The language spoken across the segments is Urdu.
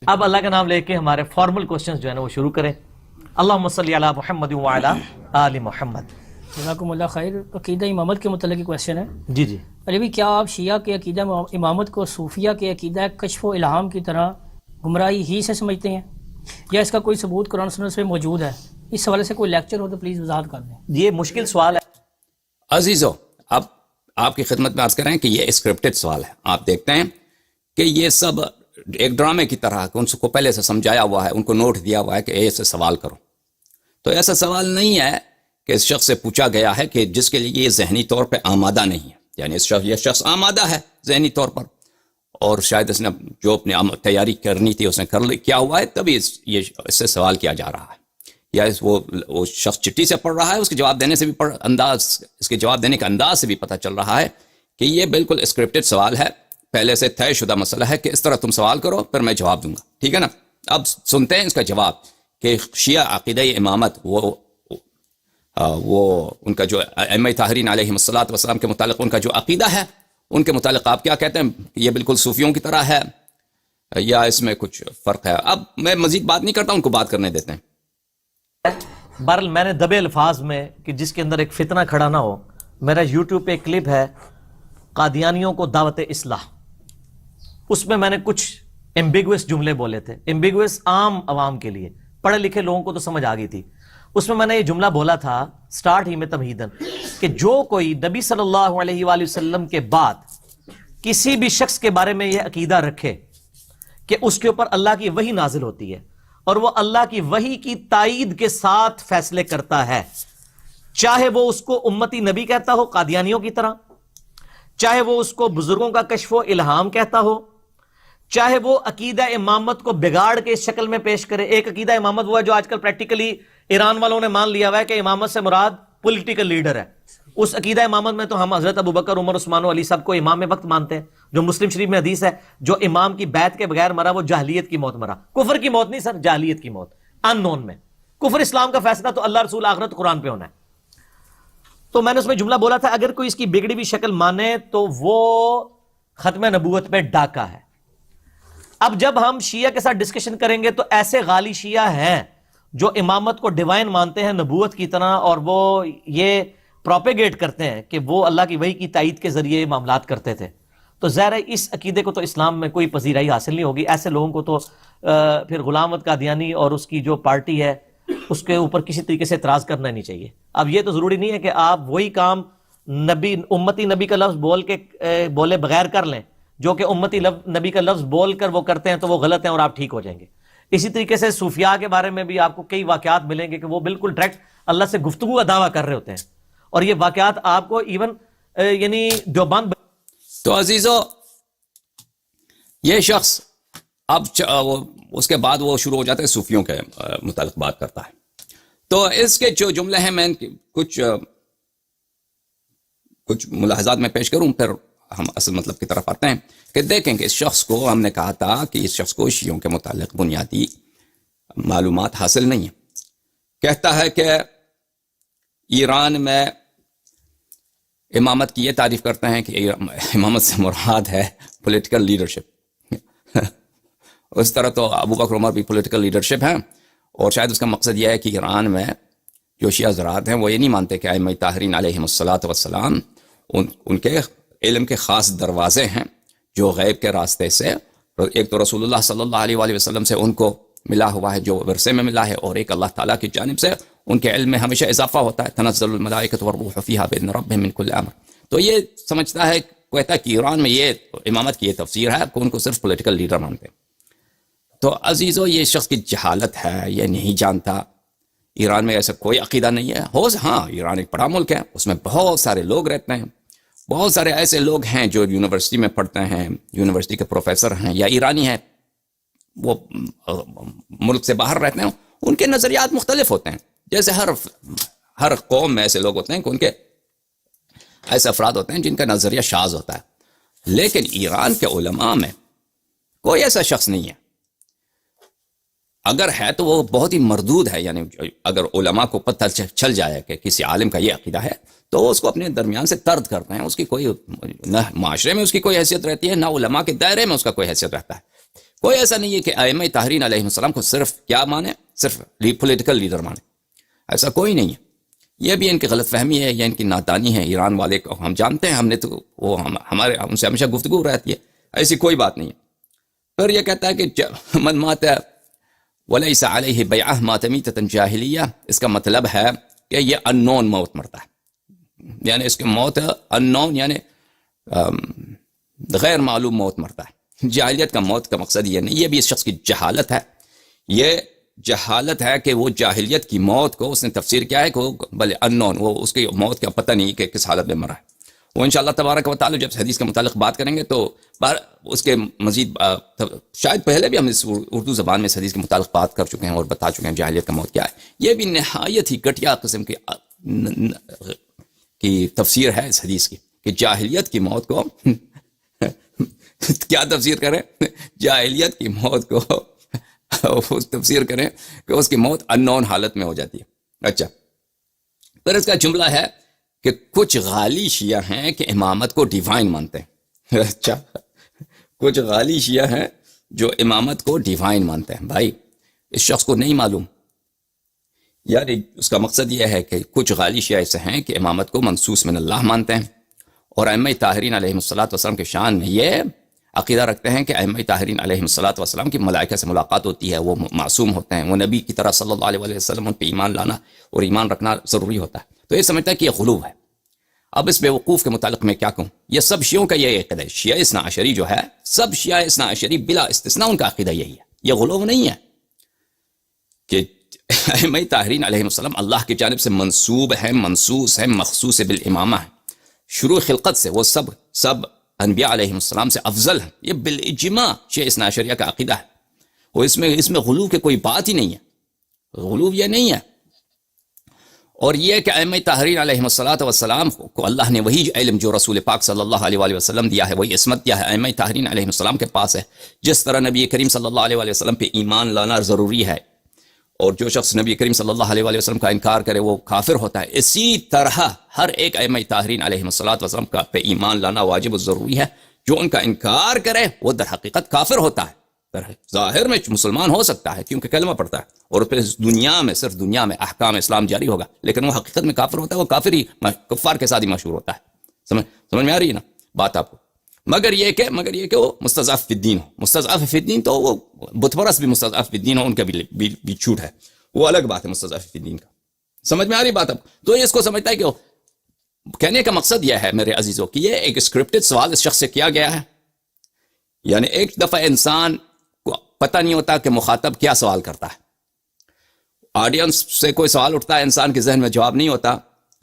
اب اللہ کا نام لے کے ہمارے فارمل کوشچنز جو ہے نا وہ شروع کریں. اللہم صلی علی محمد وعلی آل محمد. جزاکم اللہ خیر. عقیدہ امامت کے متعلق ایک کویشچن ہے. جی جی. علی کیا آپ شیعہ کے عقیدہ امامت کو صوفیہ کے عقیدہ کشف و الہام کی طرح گمراہی ہی سے سمجھتے ہیں یا اس کا کوئی ثبوت قرآن سنت میں موجود ہے؟ اس حوالے سے کوئی لیکچر ہو تو پلیز وضاحت کر دیں. یہ مشکل سوال ہے عزیزو. اب آپ کی خدمت میں عرض کریں کہ یہ اسکرپٹڈ سوال ہے. آپ دیکھتے ہیں کہ یہ سب ایک ڈرامے کی طرح ان کو پہلے سے سمجھایا ہوا ہے, ان کو نوٹ دیا ہوا ہے کہ ایسے سوال کرو. تو ایسا سوال نہیں ہے کہ اس شخص سے پوچھا گیا ہے کہ جس کے لیے یہ ذہنی طور پہ آمادہ نہیں ہے. یعنی یہ شخص آمادہ ہے ذہنی طور پر, اور شاید اس نے جو اپنی تیاری کرنی تھی اس نے کر لی, کیا ہوا ہے تبھی اس سے سوال کیا جا رہا ہے. یا وہ شخص چٹھی سے پڑھ رہا ہے, اس کے جواب دینے سے بھی اس کے جواب دینے کا انداز سے بھی پتہ چل رہا ہے کہ یہ بالکل اسکرپٹڈ سوال ہے, پہلے سے طے شدہ مسئلہ ہے کہ اس طرح تم سوال کرو پھر میں جواب دوں گا. ٹھیک ہے نا. اب سنتے ہیں اس کا جواب کہ شیعہ عقیدہ امامت وہ ان کا جو ائمہ طاہرین علیہم الصلوۃ والسلام کے متعلق ان کا جو عقیدہ ہے, ان کے متعلق آپ کیا کہتے ہیں؟ یہ بالکل صوفیوں کی طرح ہے یا اس میں کچھ فرق ہے؟ اب میں مزید بات نہیں کرتا, ان کو بات کرنے دیتے ہیں. بہرحال میں نے دبے الفاظ میں کہ جس کے اندر ایک فتنہ کھڑا نہ ہو, میرا یوٹیوب پہ ایک کلپ ہے قادیانیوں کو دعوت اصلاح, اس میں نے کچھ ایمبیگوس جملے بولے تھے. ایمبیگوس عام عوام کے لیے, پڑھے لکھے لوگوں کو تو سمجھ آ گئی تھی. اس میں نے یہ جملہ بولا تھا سٹارٹ ہی میں تمہیدن کہ جو کوئی نبی صلی اللہ علیہ وآلہ وسلم کے بعد کسی بھی شخص کے بارے میں یہ عقیدہ رکھے کہ اس کے اوپر اللہ کی وحی نازل ہوتی ہے اور وہ اللہ کی وحی کی تائید کے ساتھ فیصلے کرتا ہے, چاہے وہ اس کو امتی نبی کہتا ہو قادیانیوں کی طرح, چاہے وہ اس کو بزرگوں کا کشف و الہام کہتا ہو, چاہے وہ عقیدہ امامت کو بگاڑ کے اس شکل میں پیش کرے. ایک عقیدہ امامت وہ ہے جو آج کل پریکٹیکلی ایران والوں نے مان لیا ہوا ہے کہ امامت سے مراد پولیٹیکل لیڈر ہے. اس عقیدہ امامت میں تو ہم حضرت ابوبکر, عمر, عثمان و علی سب کو امام وقت مانتے ہیں. جو مسلم شریف میں حدیث ہے جو امام کی بیعت کے بغیر مرا وہ جاہلیت کی موت مرا. کفر کی موت نہیں سر, جاہلیت کی موت, ان نون میں. کفر اسلام کا فیصلہ تو اللہ رسول آخرت قرآن پہ ہونا ہے. تو میں نے اس میں جملہ بولا تھا اگر کوئی اس کی بگڑی ہوئی شکل مانے تو وہ ختم نبوت پہ ڈاکہ ہے. اب جب ہم شیعہ کے ساتھ ڈسکشن کریں گے تو ایسے غالی شیعہ ہیں جو امامت کو ڈیوائن مانتے ہیں نبوت کی طرح, اور وہ یہ پروپیگیٹ کرتے ہیں کہ وہ اللہ کی وحی کی تائید کے ذریعے معاملات کرتے تھے. تو ظاہر ہے اس عقیدے کو تو اسلام میں کوئی پذیرائی حاصل نہیں ہوگی. ایسے لوگوں کو تو پھر غلام احمد قادیانی اور اس کی جو پارٹی ہے اس کے اوپر کسی طریقے سے اعتراض کرنا نہیں چاہیے. اب یہ تو ضروری نہیں ہے کہ آپ وہی کام نبی امتی نبی کا لفظ بولے بغیر کر لیں, جو کہ امتی نبی کا لفظ بول کر وہ کرتے ہیں تو وہ غلط ہیں اور آپ ٹھیک ہو جائیں گے. اسی طریقے سے صوفیاء کے بارے میں بھی آپ کو کئی واقعات ملیں گے کہ وہ بالکل ڈائریکٹ اللہ سے گفتگو کا دعویٰ کر رہے ہوتے ہیں, اور یہ واقعات آپ کو ایون یعنی دیوبند. تو عزیزو یہ شخص اب اس کے بعد وہ شروع ہو جاتا ہے صوفیوں کے متعلق بات کرتا ہے. تو اس کے جو جملے ہیں میں کچھ ملاحظات میں پیش کروں, پھر ہم اصل مطلب کی طرف آتے ہیں کہ دیکھیں کہ اس شخص کو ہم نے کہا تھا کہ اس شخص کو شیعوں کے متعلق بنیادی معلومات حاصل نہیں ہیں. کہتا ہے کہ ایران میں امامت کی یہ تعریف کرتے ہیں کہ امامت سے مراد ہے پولیٹیکل لیڈرشپ. اس طرح تو ابوبکر عمر بھی پولیٹیکل لیڈرشپ ہیں, اور شاید اس کا مقصد یہ ہے کہ ایران میں جو شیعہ حضرات ہیں وہ یہ نہیں مانتے کہ ائمہ طاہرین علیہم الصلوۃ والسلام ان کے علم کے خاص دروازے ہیں جو غیب کے راستے سے, ایک تو رسول اللہ صلی اللہ علیہ وآلہ وسلم سے ان کو ملا ہوا ہے جو ورثے میں ملا ہے, اور ایک اللہ تعالیٰ کی جانب سے ان کے علم میں ہمیشہ اضافہ ہوتا ہے, تنزل الملائکۃ والروح فیہا باذن ربہم من کل امر. تو یہ سمجھتا ہے, کہتا ہے کہ ایران میں یہ امامت کی یہ تفسیر ہے کہ ان کو صرف پولیٹیکل لیڈر مانتے ہیں. تو عزیزو یہ شخص کی جہالت ہے, یہ نہیں جانتا ایران میں ایسا کوئی عقیدہ نہیں ہے. ہاں ایران ایک بڑا ملک ہے, اس میں بہت سارے لوگ رہتے ہیں, بہت سارے ایسے لوگ ہیں جو یونیورسٹی میں پڑھتے ہیں, یونیورسٹی کے پروفیسر ہیں یا ایرانی ہیں, وہ ملک سے باہر رہتے ہیں, ان کے نظریات مختلف ہوتے ہیں. جیسے ہر قوم میں ایسے لوگ ہوتے ہیں کہ ان کے ایسے افراد ہوتے ہیں جن کا نظریہ شاذ ہوتا ہے. لیکن ایران کے علماء میں کوئی ایسا شخص نہیں ہے, اگر ہے تو وہ بہت ہی مردود ہے. یعنی اگر علماء کو پتہ چل جائے کہ کسی عالم کا یہ عقیدہ ہے تو اس کو اپنے درمیان سے طرد کرتے ہیں. اس کی کوئی نہ معاشرے میں اس کی کوئی حیثیت رہتی ہے, نہ علماء کے دائرے میں اس کا کوئی حیثیت رہتا ہے. کوئی ایسا نہیں ہے کہ ائمہ طاہرین علیہ السلام کو صرف کیا مانے، صرف پولیٹیکل لیڈر مانے، ایسا کوئی نہیں ہے. یہ بھی ان کی غلط فہمی ہے یا ان کی نادانی ہے. ایران والے کو ہم جانتے ہیں، ہم نے تو وہ ہمارے ان سے ہمیشہ گفتگو رہتی ہے، ایسی کوئی بات نہیں ہے. پھر یہ کہتا ہے کہ من مات ولیس علیہ بیعہ مات میتۃ جاہلیہ، اس کا مطلب ہے کہ یہ ان نون موت مرتا ہے، یعنی اس کی موت ان نون یعنی غیر معلوم موت مرتا ہے. جاہلیت کا موت کا مقصد یہ نہیں، یہ بھی اس شخص کی جہالت ہے. یہ جہالت ہے کہ وہ جاہلیت کی موت کو اس نے تفسیر کیا ہے کہ وہ بلے ان نون، وہ اس کی موت کا پتہ نہیں کہ کس حالت میں مرا ہے. وہ انشاءاللہ تبارک و تعالی جب حدیث کے متعلق بات کریں گے تو اس کے مزید شاید پہلے بھی ہم اس اردو زبان میں اس حدیث کے متعلق بات کر چکے ہیں اور بتا چکے ہیں جاہلیت کا موت کیا ہے. یہ بھی نہایت ہی گھٹیا قسم کی تفسیر ہے اس حدیث کی کہ جاہلیت کی موت کو کیا تفسیر کریں، جاہلیت کی موت کو تفسیر کریں کہ اس کی موت ان نون حالت میں ہو جاتی ہے. اچھا، پھر اس کا جملہ ہے کہ کچھ غالی شیعہ ہیں کہ امامت کو ڈیوائن مانتے ہیں. اچھا، کچھ غالی شیعہ ہیں جو امامت کو ڈیوائن مانتے ہیں. بھائی اس شخص کو نہیں معلوم، یعنی اس کا مقصد یہ ہے کہ کچھ غالی شیعہ ایسے ہیں کہ امامت کو منصوص من اللہ مانتے ہیں، اور ائمہ طاہرین علیہ السلام کے شان میں یہ عقیدہ رکھتے ہیں کہ ائمہ طاہرین علیہ السلام کی ملائکہ سے ملاقات ہوتی ہے، وہ معصوم ہوتے ہیں، وہ نبی کی طرح صلی اللہ علیہ وسلم ان پہ ایمان لانا اور ایمان رکھنا ضروری ہوتا ہے. تو یہ سمجھتا ہے کہ یہ غلو ہے. اب اس بیوقوف کے متعلق میں کیا کہوں، یہ سب شیعوں کا یہ عقیدہ ہے. شیعہ اثنا عشری جو ہے، سب شیعہ اثنا عشری بلا استثناء ان کا عقیدہ یہی ہے. یہ غلو نہیں ہے کہ ائمہ طاہرین علیہ السلام اللہ کی جانب سے منصوب ہیں، منصوص ہیں، مخصوص بالامامہ ہیں. شروع خلقت سے وہ سب انبیاء علیہ السلام سے افضل ہیں. یہ بالاجماع شیعہ اثنا عشریہ کا عقیدہ ہے. وہ اس میں غلو کی کوئی بات ہی نہیں ہے. غلو یہ نہیں ہے. اور یہ کہ ائمہ طاہرین علیہ السلام کو اللہ نے وہی علم جو رسول پاک صلی اللہ علیہ وآلہ وسلم دیا ہے، وہی عصمت دیا ہے، ائمہ طاہرین علیہ السلام کے پاس ہے. جس طرح نبی کریم صلی اللہ علیہ وآلہ وسلم پہ ایمان لانا ضروری ہے، اور جو شخص نبی کریم صلی اللہ علیہ وآلہ وسلم کا انکار کرے وہ کافر ہوتا ہے، اسی طرح ہر ایک ائمہ طاہرین علیہ السلام کا پہ ایمان لانا واجب و ضروری ہے. جو ان کا انکار کرے وہ در حقیقت کافر ہوتا ہے. ظاہر میں مسلمان ہو سکتا ہے کیونکہ کلمہ پڑھتا ہے، اور پھر صرف دنیا میں احکام اسلام جاری ہوگا، لیکن وہ حقیقت میں کافر ہوتا ہے. وہ کافر ہی، کفار کے ساتھ ہی مشہور ہوتا ہے. سمجھ میں آ رہی ہے نا بات آپ کو؟ مگر یہ کہ وہ مستضعف فی الدین ہو. مستضعف فی الدین تو وہ بت پرست بھی مستضعف فی الدین ہو، ان کا بھی جھوٹ ہے، وہ الگ بات ہے مستضعف فی الدین کا. سمجھ میں آ رہی بات آپ؟ تو یہ اس کو سمجھتا ہے کہ کہنے کا مقصد یہ ہے میرے عزیزوں کہ یہ ایک اسکرپٹڈ سوال اس شخص سے کیا گیا ہے. یعنی ایک دفعہ انسان کو پتہ نہیں ہوتا کہ مخاطب کیا سوال کرتا ہے. آڈینس سے کوئی سوال اٹھتا ہے، انسان کے ذہن میں جواب نہیں ہوتا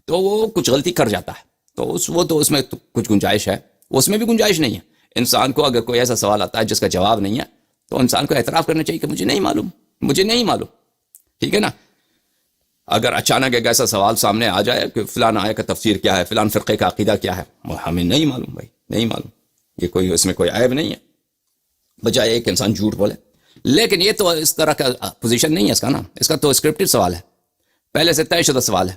تو وہ کچھ غلطی کر جاتا ہے. تو اس میں کچھ گنجائش ہے، اس میں بھی گنجائش نہیں ہے. انسان کو اگر کوئی ایسا سوال آتا ہے جس کا جواب نہیں ہے تو انسان کو اعتراف کرنا چاہیے کہ مجھے نہیں معلوم. ٹھیک ہے نا؟ اگر اچانک ایک ایسا سوال سامنے آ جائے کہ فلان آیت کا تفسیر کیا ہے، فلان فرقے کا عقیدہ کیا ہے، ہمیں نہیں معلوم. بھائی نہیں معلوم، یہ اس میں کوئی عیب نہیں ہے، بجائے ایک انسان جھوٹ بولے. لیکن یہ تو اس طرح کا پوزیشن نہیں ہے اس کا نا، اس کا تو اسکرپٹڈ سوال ہے، پہلے سے طے شدہ سوال ہے.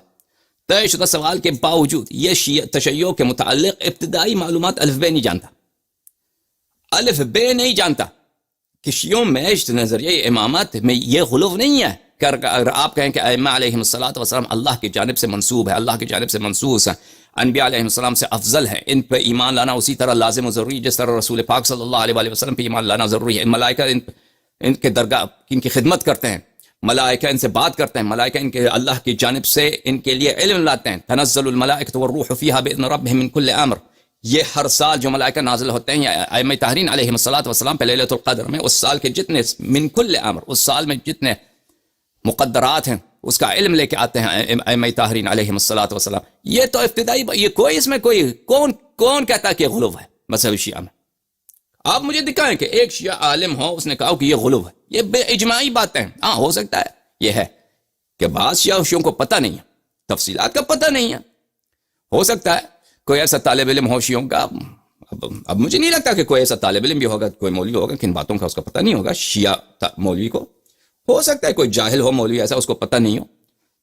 طے شدہ سوال کے باوجود یہ تشیع کے متعلق ابتدائی معلومات الف بے نہیں جانتا کہ شیعوں میں نظریہ امامت میں یہ غلو نہیں ہے. اگر آپ کہیں کہ ائمہ علیہ السلام اللہ کی جانب سے منصوب ہے، اللہ کی جانب سے منصوص ہے، انبیاء علیہ السلام سے افضل ہے، ان پہ ایمان لانا اسی طرح لازم و ضروری جس طرح رسول پاک صلی اللہ علیہ وسلم پہ ایمان لانا ضروری ہے. ملائکہ ان کے درگاہ ان کی خدمت کرتے ہیں، ملائکہ ان سے بات کرتے ہیں، ملائکہ ان کے اللہ کی جانب سے ان کے لیے علم لاتے ہیں. تنزل الملائکۃ والروح فیہا باذن ربہم من کل امر. یہ ہر سال جو ملائکہ نازل ہوتے ہیں ائمہ طاہرین علیہ السلام پہ لیلۃ القدر میں، اس سال کے جتنے من کل امر، اس سال میں جتنے مقدرات ہیں اس کا علم لے کے آتے ہیں ائمہ طاہرین علیہ السلام. یہ تو ابتدائی، یہ کوئی اس میں کوئی کون کہتا ہے کہ غلو ہے مذہب شیعہ میں؟ آپ مجھے دکھائیں کہ ایک شیعہ عالم ہو اس نے کہا کہ یہ غلو ہے. یہ بے اجماعی باتیں ہیں. ہاں ہو سکتا ہے یہ ہے کہ بعض شیعوں کو پتہ نہیں ہے، تفصیلات کا پتہ نہیں ہے. ہو سکتا ہے کوئی ایسا طالب علم ہو شیعوں کا، اب مجھے نہیں لگتا کہ کوئی ایسا طالب علم بھی ہوگا، کوئی مولوی ہوگا کہ ان باتوں کا اس کا پتہ نہیں ہوگا. شیعہ مولوی کو ہو سکتا ہے کوئی جاہل ہو مولوی ایسا، اس کو پتہ نہیں ہو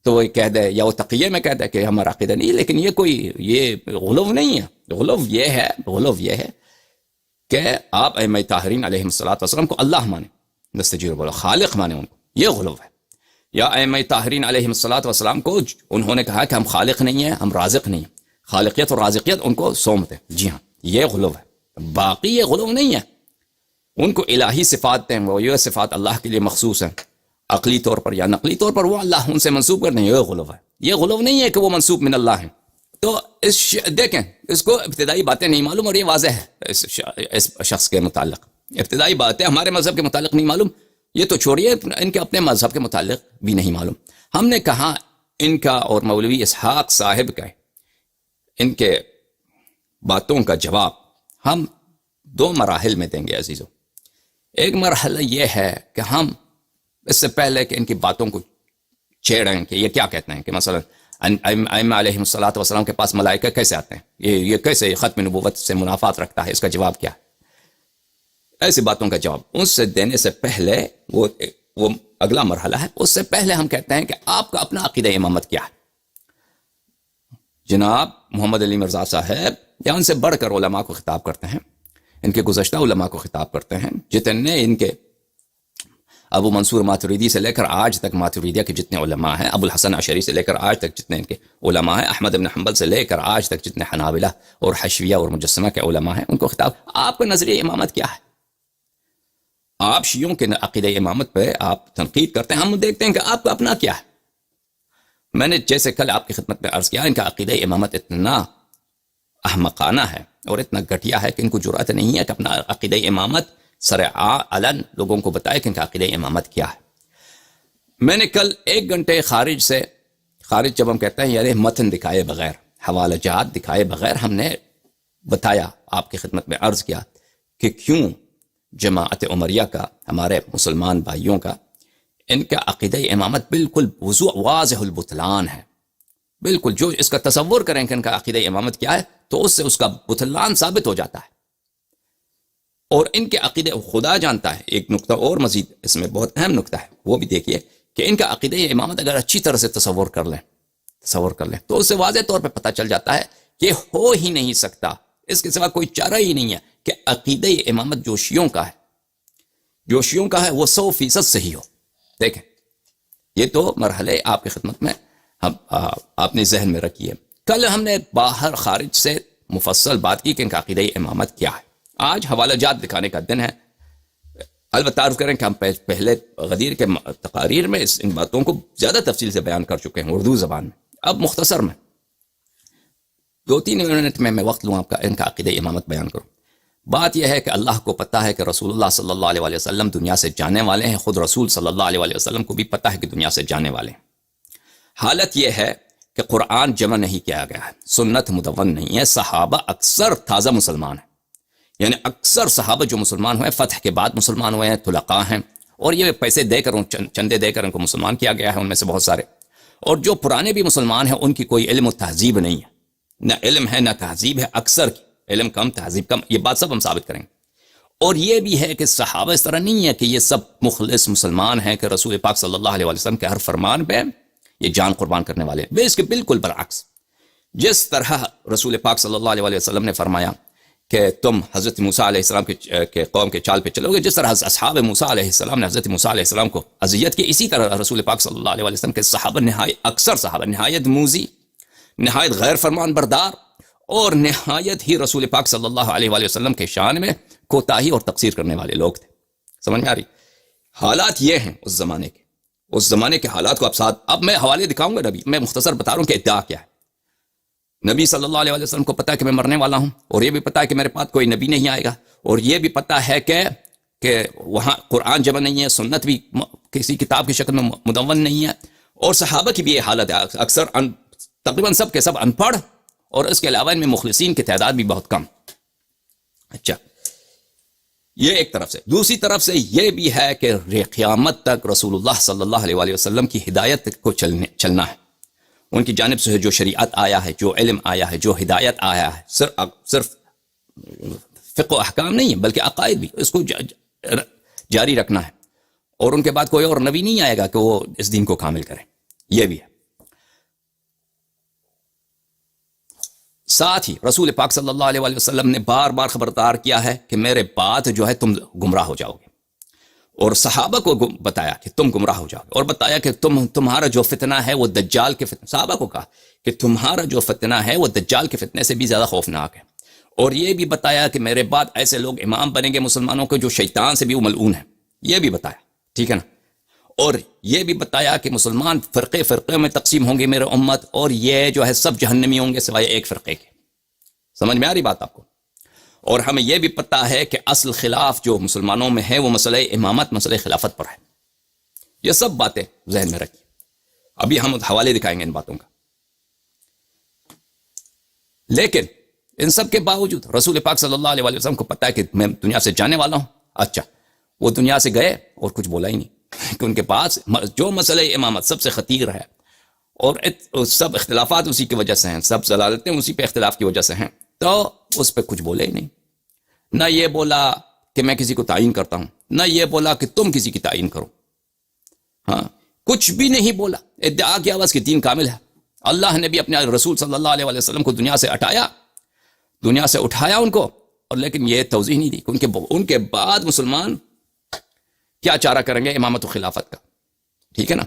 تو وہ کہہ دے، یا وہ تقیہ میں کہہ دے کہ ہمارا عقیدہ نہیں. لیکن یہ غلو نہیں ہے. غلو یہ ہے کہ آپ ائمہ طاہرین علیہ السلام کو اللہ مانے، نستجیر بولو خالق مانے ان کو، یہ غلو ہے. یا ائمہ طاہرین علیہ السلام کو انہوں نے کہا کہ ہم خالق نہیں ہیں، ہم رازق نہیں ہیں، خالقیت اور رازقیت ان کو سونپتے ہیں. جی ہاں یہ غلو ہے. باقی یہ غلو نہیں ہے. ان کو الہی صفات ہیں، وہ یہ صفات اللہ کے لیے مخصوص ہیں، عقلی طور پر یا نقلی طور پر وہ اللہ ان سے منسوب کرتے ہیں، یہ غلو ہے. یہ غلو نہیں ہے کہ وہ منسوب من اللہ ہیں. تو دیکھیں اس کو ابتدائی باتیں نہیں معلوم، اور یہ واضح ہے اس شخص کے متعلق. ابتدائی باتیں ہمارے مذہب کے متعلق نہیں معلوم، یہ تو چھوڑیے ان کے اپنے مذہب کے متعلق بھی نہیں معلوم. ہم نے کہا ان کا اور مولوی اسحاق صاحب کا ان کے باتوں کا جواب ہم 2 مراحل میں دیں گے عزیزو. ایک مرحلہ یہ ہے کہ ہم اس سے پہلے کہ ان کی باتوں کو چھیڑیں کہ یہ کیا کہتے ہیں کہ مثلا ائمہ علیہ السلام کے پاس ملائکہ کیسے آتے ہیں، یہ کیسے ختم نبوت سے منافات رکھتا ہے، اس کا جواب کیا ہے. ایسی باتوں کا جواب اس سے دینے سے پہلے وہ اگلا مرحلہ ہے. اس سے پہلے ہم کہتے ہیں کہ آپ کا اپنا عقیدہ امامت کیا ہے. جناب محمد علی مرزا صاحب یا ان سے بڑھ کر علماء کو خطاب کرتے ہیں، ان کے گزشتہ علماء کو خطاب کرتے ہیں، جتنے ان کے ابو منصور ماتریدی سے لے کر آج تک ماتریدیہ کے جتنے علماء ہیں، ابو الحسن عشری سے لے کر آج تک جتنے ان کے علماء ہیں، احمد بن حنبل سے لے کر آج تک جتنے حنابلہ اور حشویہ اور مجسمہ کے علماء ہیں، ان کو خطاب. آپ کا نظریہ امامت کیا ہے؟ آپ شیعوں کے عقیدہ امامت پہ آپ تنقید کرتے ہیں، ہم دیکھتے ہیں کہ آپ کا اپنا کیا ہے. میں نے جیسے کل آپ کی خدمت میں عرض کیا، ان کا عقیدہ امامت اتنا احمقانہ ہے اور اتنا گھٹیا ہے کہ ان کو جرأت نہیں ہے کہ اپنا عقیدہ امامت علن لوگوں کو بتائے کہ ان کا عقیدہ امامت کیا ہے. میں نے کل 1 گھنٹے خارج جب ہم کہتے ہیں یعنی متن دکھائے بغیر، حوالہ جات دکھائے بغیر، ہم نے بتایا آپ کی خدمت میں عرض کیا کہ کیوں جماعت عمریہ کا، ہمارے مسلمان بھائیوں کا، ان کا عقیدہ امامت بالکل واضح البطلان ہے. بالکل جو اس کا تصور کریں کہ ان کا عقیدہ امامت کیا ہے تو اس سے اس کا بطلان ثابت ہو جاتا ہے. اور ان کے عقیدے خدا جانتا ہے. ایک نقطہ اور مزید اس میں بہت اہم نقطہ ہے، وہ بھی دیکھیے کہ ان کا عقیدہ امامت اگر اچھی طرح سے تصور کر لیں تو اس سے واضح طور پہ پتہ چل جاتا ہے کہ ہو ہی نہیں سکتا، اس کے سوا کوئی چارہ ہی نہیں ہے کہ عقیدہ امامت جو شیعوں کا ہے وہ 100% صحیح ہو. دیکھیں یہ تو مرحلے آپ کی خدمت میں آپ نے ذہن میں رکھی ہے. کل ہم نے باہر خارج سے مفصل بات کی کہ ان کا عقیدہ امامت کیا ہے. آج حوالہ جات دکھانے کا دن ہے. البتہ عرض کریں کہ ہم پہلے غدیر کے تقاریر میں ان باتوں کو زیادہ تفصیل سے بیان کر چکے ہیں اردو زبان میں. اب مختصر میں 2-3 منٹ میں وقت لوں آپ کا ان کا عقیدہ امامت بیان کروں. بات یہ ہے کہ اللہ کو پتہ ہے کہ رسول اللہ صلی اللہ علیہ وسلم دنیا سے جانے والے ہیں. خود رسول صلی اللہ علیہ وسلم کو بھی پتہ ہے کہ دنیا سے جانے والے ہیں. حالت یہ ہے کہ قرآن جمع نہیں کیا گیا ہے، سنت مدون نہیں ہے. صحابہ اکثر تازہ مسلمان ہیں، یعنی اکثر صحابہ جو مسلمان ہوئے فتح کے بعد مسلمان ہوئے ہیں، طلقاء ہیں، اور یہ پیسے دے کر چندے دے کر ان کو مسلمان کیا گیا ہے ان میں سے بہت سارے. اور جو پرانے بھی مسلمان ہیں ان کی کوئی علم و تہذیب نہیں ہے، نہ علم ہے نہ تہذیب ہے. اکثر کی علم کم، تہذیب کم، یہ بات سب ہم ثابت کریں گے. اور یہ بھی ہے کہ صحابہ اس طرح نہیں ہے کہ یہ سب مخلص مسلمان ہیں کہ رسول پاک صلی اللہ علیہ وسلم کے ہر فرمان پہ یہ جان قربان کرنے والے ہیں. اس کے بالکل برعکس، جس طرح رسول پاک صلی اللہ علیہ وسلم نے فرمایا کہ تم حضرت موسیٰ علیہ السلام کے قوم کے چال پہ چلو گے، جس طرح اصحاب موسیٰ علیہ السلام نے حضرت موسیٰ علیہ السلام کو اذیت کی، اسی طرح رسول پاک صلی اللہ علیہ وسلم کے اکثر صحابہ نہایت موذی، نہایت غیر فرمان بردار، اور نہایت ہی رسول پاک صلی اللہ علیہ وسلم کے شان میں کوتاہی اور تقصیر کرنے والے لوگ تھے. سمجھ میں آ رہی؟ حالات یہ ہیں اس زمانے کے حالات کو اب میں حوالے دکھاؤں گا. نبی میں مختصر بتا رہا ہوں کہ ادعا کیا ہے. نبی صلی اللہ علیہ وسلم کو پتا ہے کہ میں مرنے والا ہوں، اور یہ بھی پتا ہے کہ میرے پاس کوئی نبی نہیں آئے گا، اور یہ بھی پتا ہے کہ وہاں قرآن جمع نہیں ہے، سنت بھی کسی کتاب کی شکل میں مدون نہیں ہے. اور صحابہ کی بھی یہ حالت ہے، اکثر تقریباً سب کے سب ان پڑھ، اور اس کے علاوہ ان میں مخلصین کی تعداد بھی بہت کم. اچھا، یہ ایک طرف سے. دوسری طرف سے یہ بھی ہے کہ قیامت تک رسول اللہ صلی اللہ علیہ وسلم کی ہدایت کو چلنا ہے. ان کی جانب سے جو شریعت آیا ہے، جو علم آیا ہے، جو ہدایت آیا ہے، صرف فقہ و احکام نہیں ہے بلکہ عقائد بھی، اس کو جاری رکھنا ہے. اور ان کے بعد کوئی اور نبی نہیں آئے گا کہ وہ اس دین کو کامل کرے. یہ بھی ہے. ساتھ ہی رسول پاک صلی اللہ علیہ وآلہ وسلم نے بار بار خبردار کیا ہے کہ میرے بعد جو ہے تم گمراہ ہو جاؤ گے، اور صحابہ کو بتایا کہ تم گمراہ ہو جاؤ گے، اور بتایا کہ تمہارا جو فتنہ ہے وہ دجال کے فتنہ، صحابہ کو کہا کہ تمہارا جو فتنہ ہے وہ دجال کے فتنے سے بھی زیادہ خوفناک ہے، اور یہ بھی بتایا کہ میرے بعد ایسے لوگ امام بنیں گے مسلمانوں کو جو شیطان سے بھی وہ ملعون ہے، یہ بھی بتایا، ٹھیک ہے نا، اور یہ بھی بتایا کہ مسلمان فرقے فرقے میں تقسیم ہوں گے میرے امت، اور یہ جو ہے سب جہنمی ہوں گے سوائے ایک فرقے کے۔ سمجھ میں آ رہی بات آپ کو؟ اور ہمیں یہ بھی پتہ ہے کہ اصل خلاف جو مسلمانوں میں ہے وہ مسئلہ امامت، مسئلہ خلافت پر ہے۔ یہ سب باتیں ذہن میں رکھیے، ابھی ہم حوالے دکھائیں گے ان باتوں کا۔ لیکن ان سب کے باوجود رسول پاک صلی اللہ علیہ وآلہ وسلم کو پتہ ہے کہ میں دنیا سے جانے والا ہوں۔ اچھا، وہ دنیا سے گئے اور کچھ بولا ہی نہیں کہ ان کے پاس جو مسئلہ امامت سب سے خطیر ہے اور سب اختلافات اسی کی وجہ سے ہیں، سب ضلالتیں اسی پہ اختلاف کی وجہ سے ہیں، تو اس پہ کچھ بولے ہی نہیں۔ نہ یہ بولا کہ میں کسی کو تعین کرتا ہوں، نہ یہ بولا کہ تم کسی کی تعین کرو، ہاں کچھ بھی نہیں بولا۔ ادعا کیا بس کہ دین کامل ہے۔ اللہ نے بھی اپنے رسول صلی اللہ علیہ وسلم کو دنیا سے اٹھایا ان کو، اور لیکن یہ توضیح نہیں دی کہ ان کے بعد مسلمان کیا چارہ کریں گے امامت و خلافت کا، ٹھیک ہے نا۔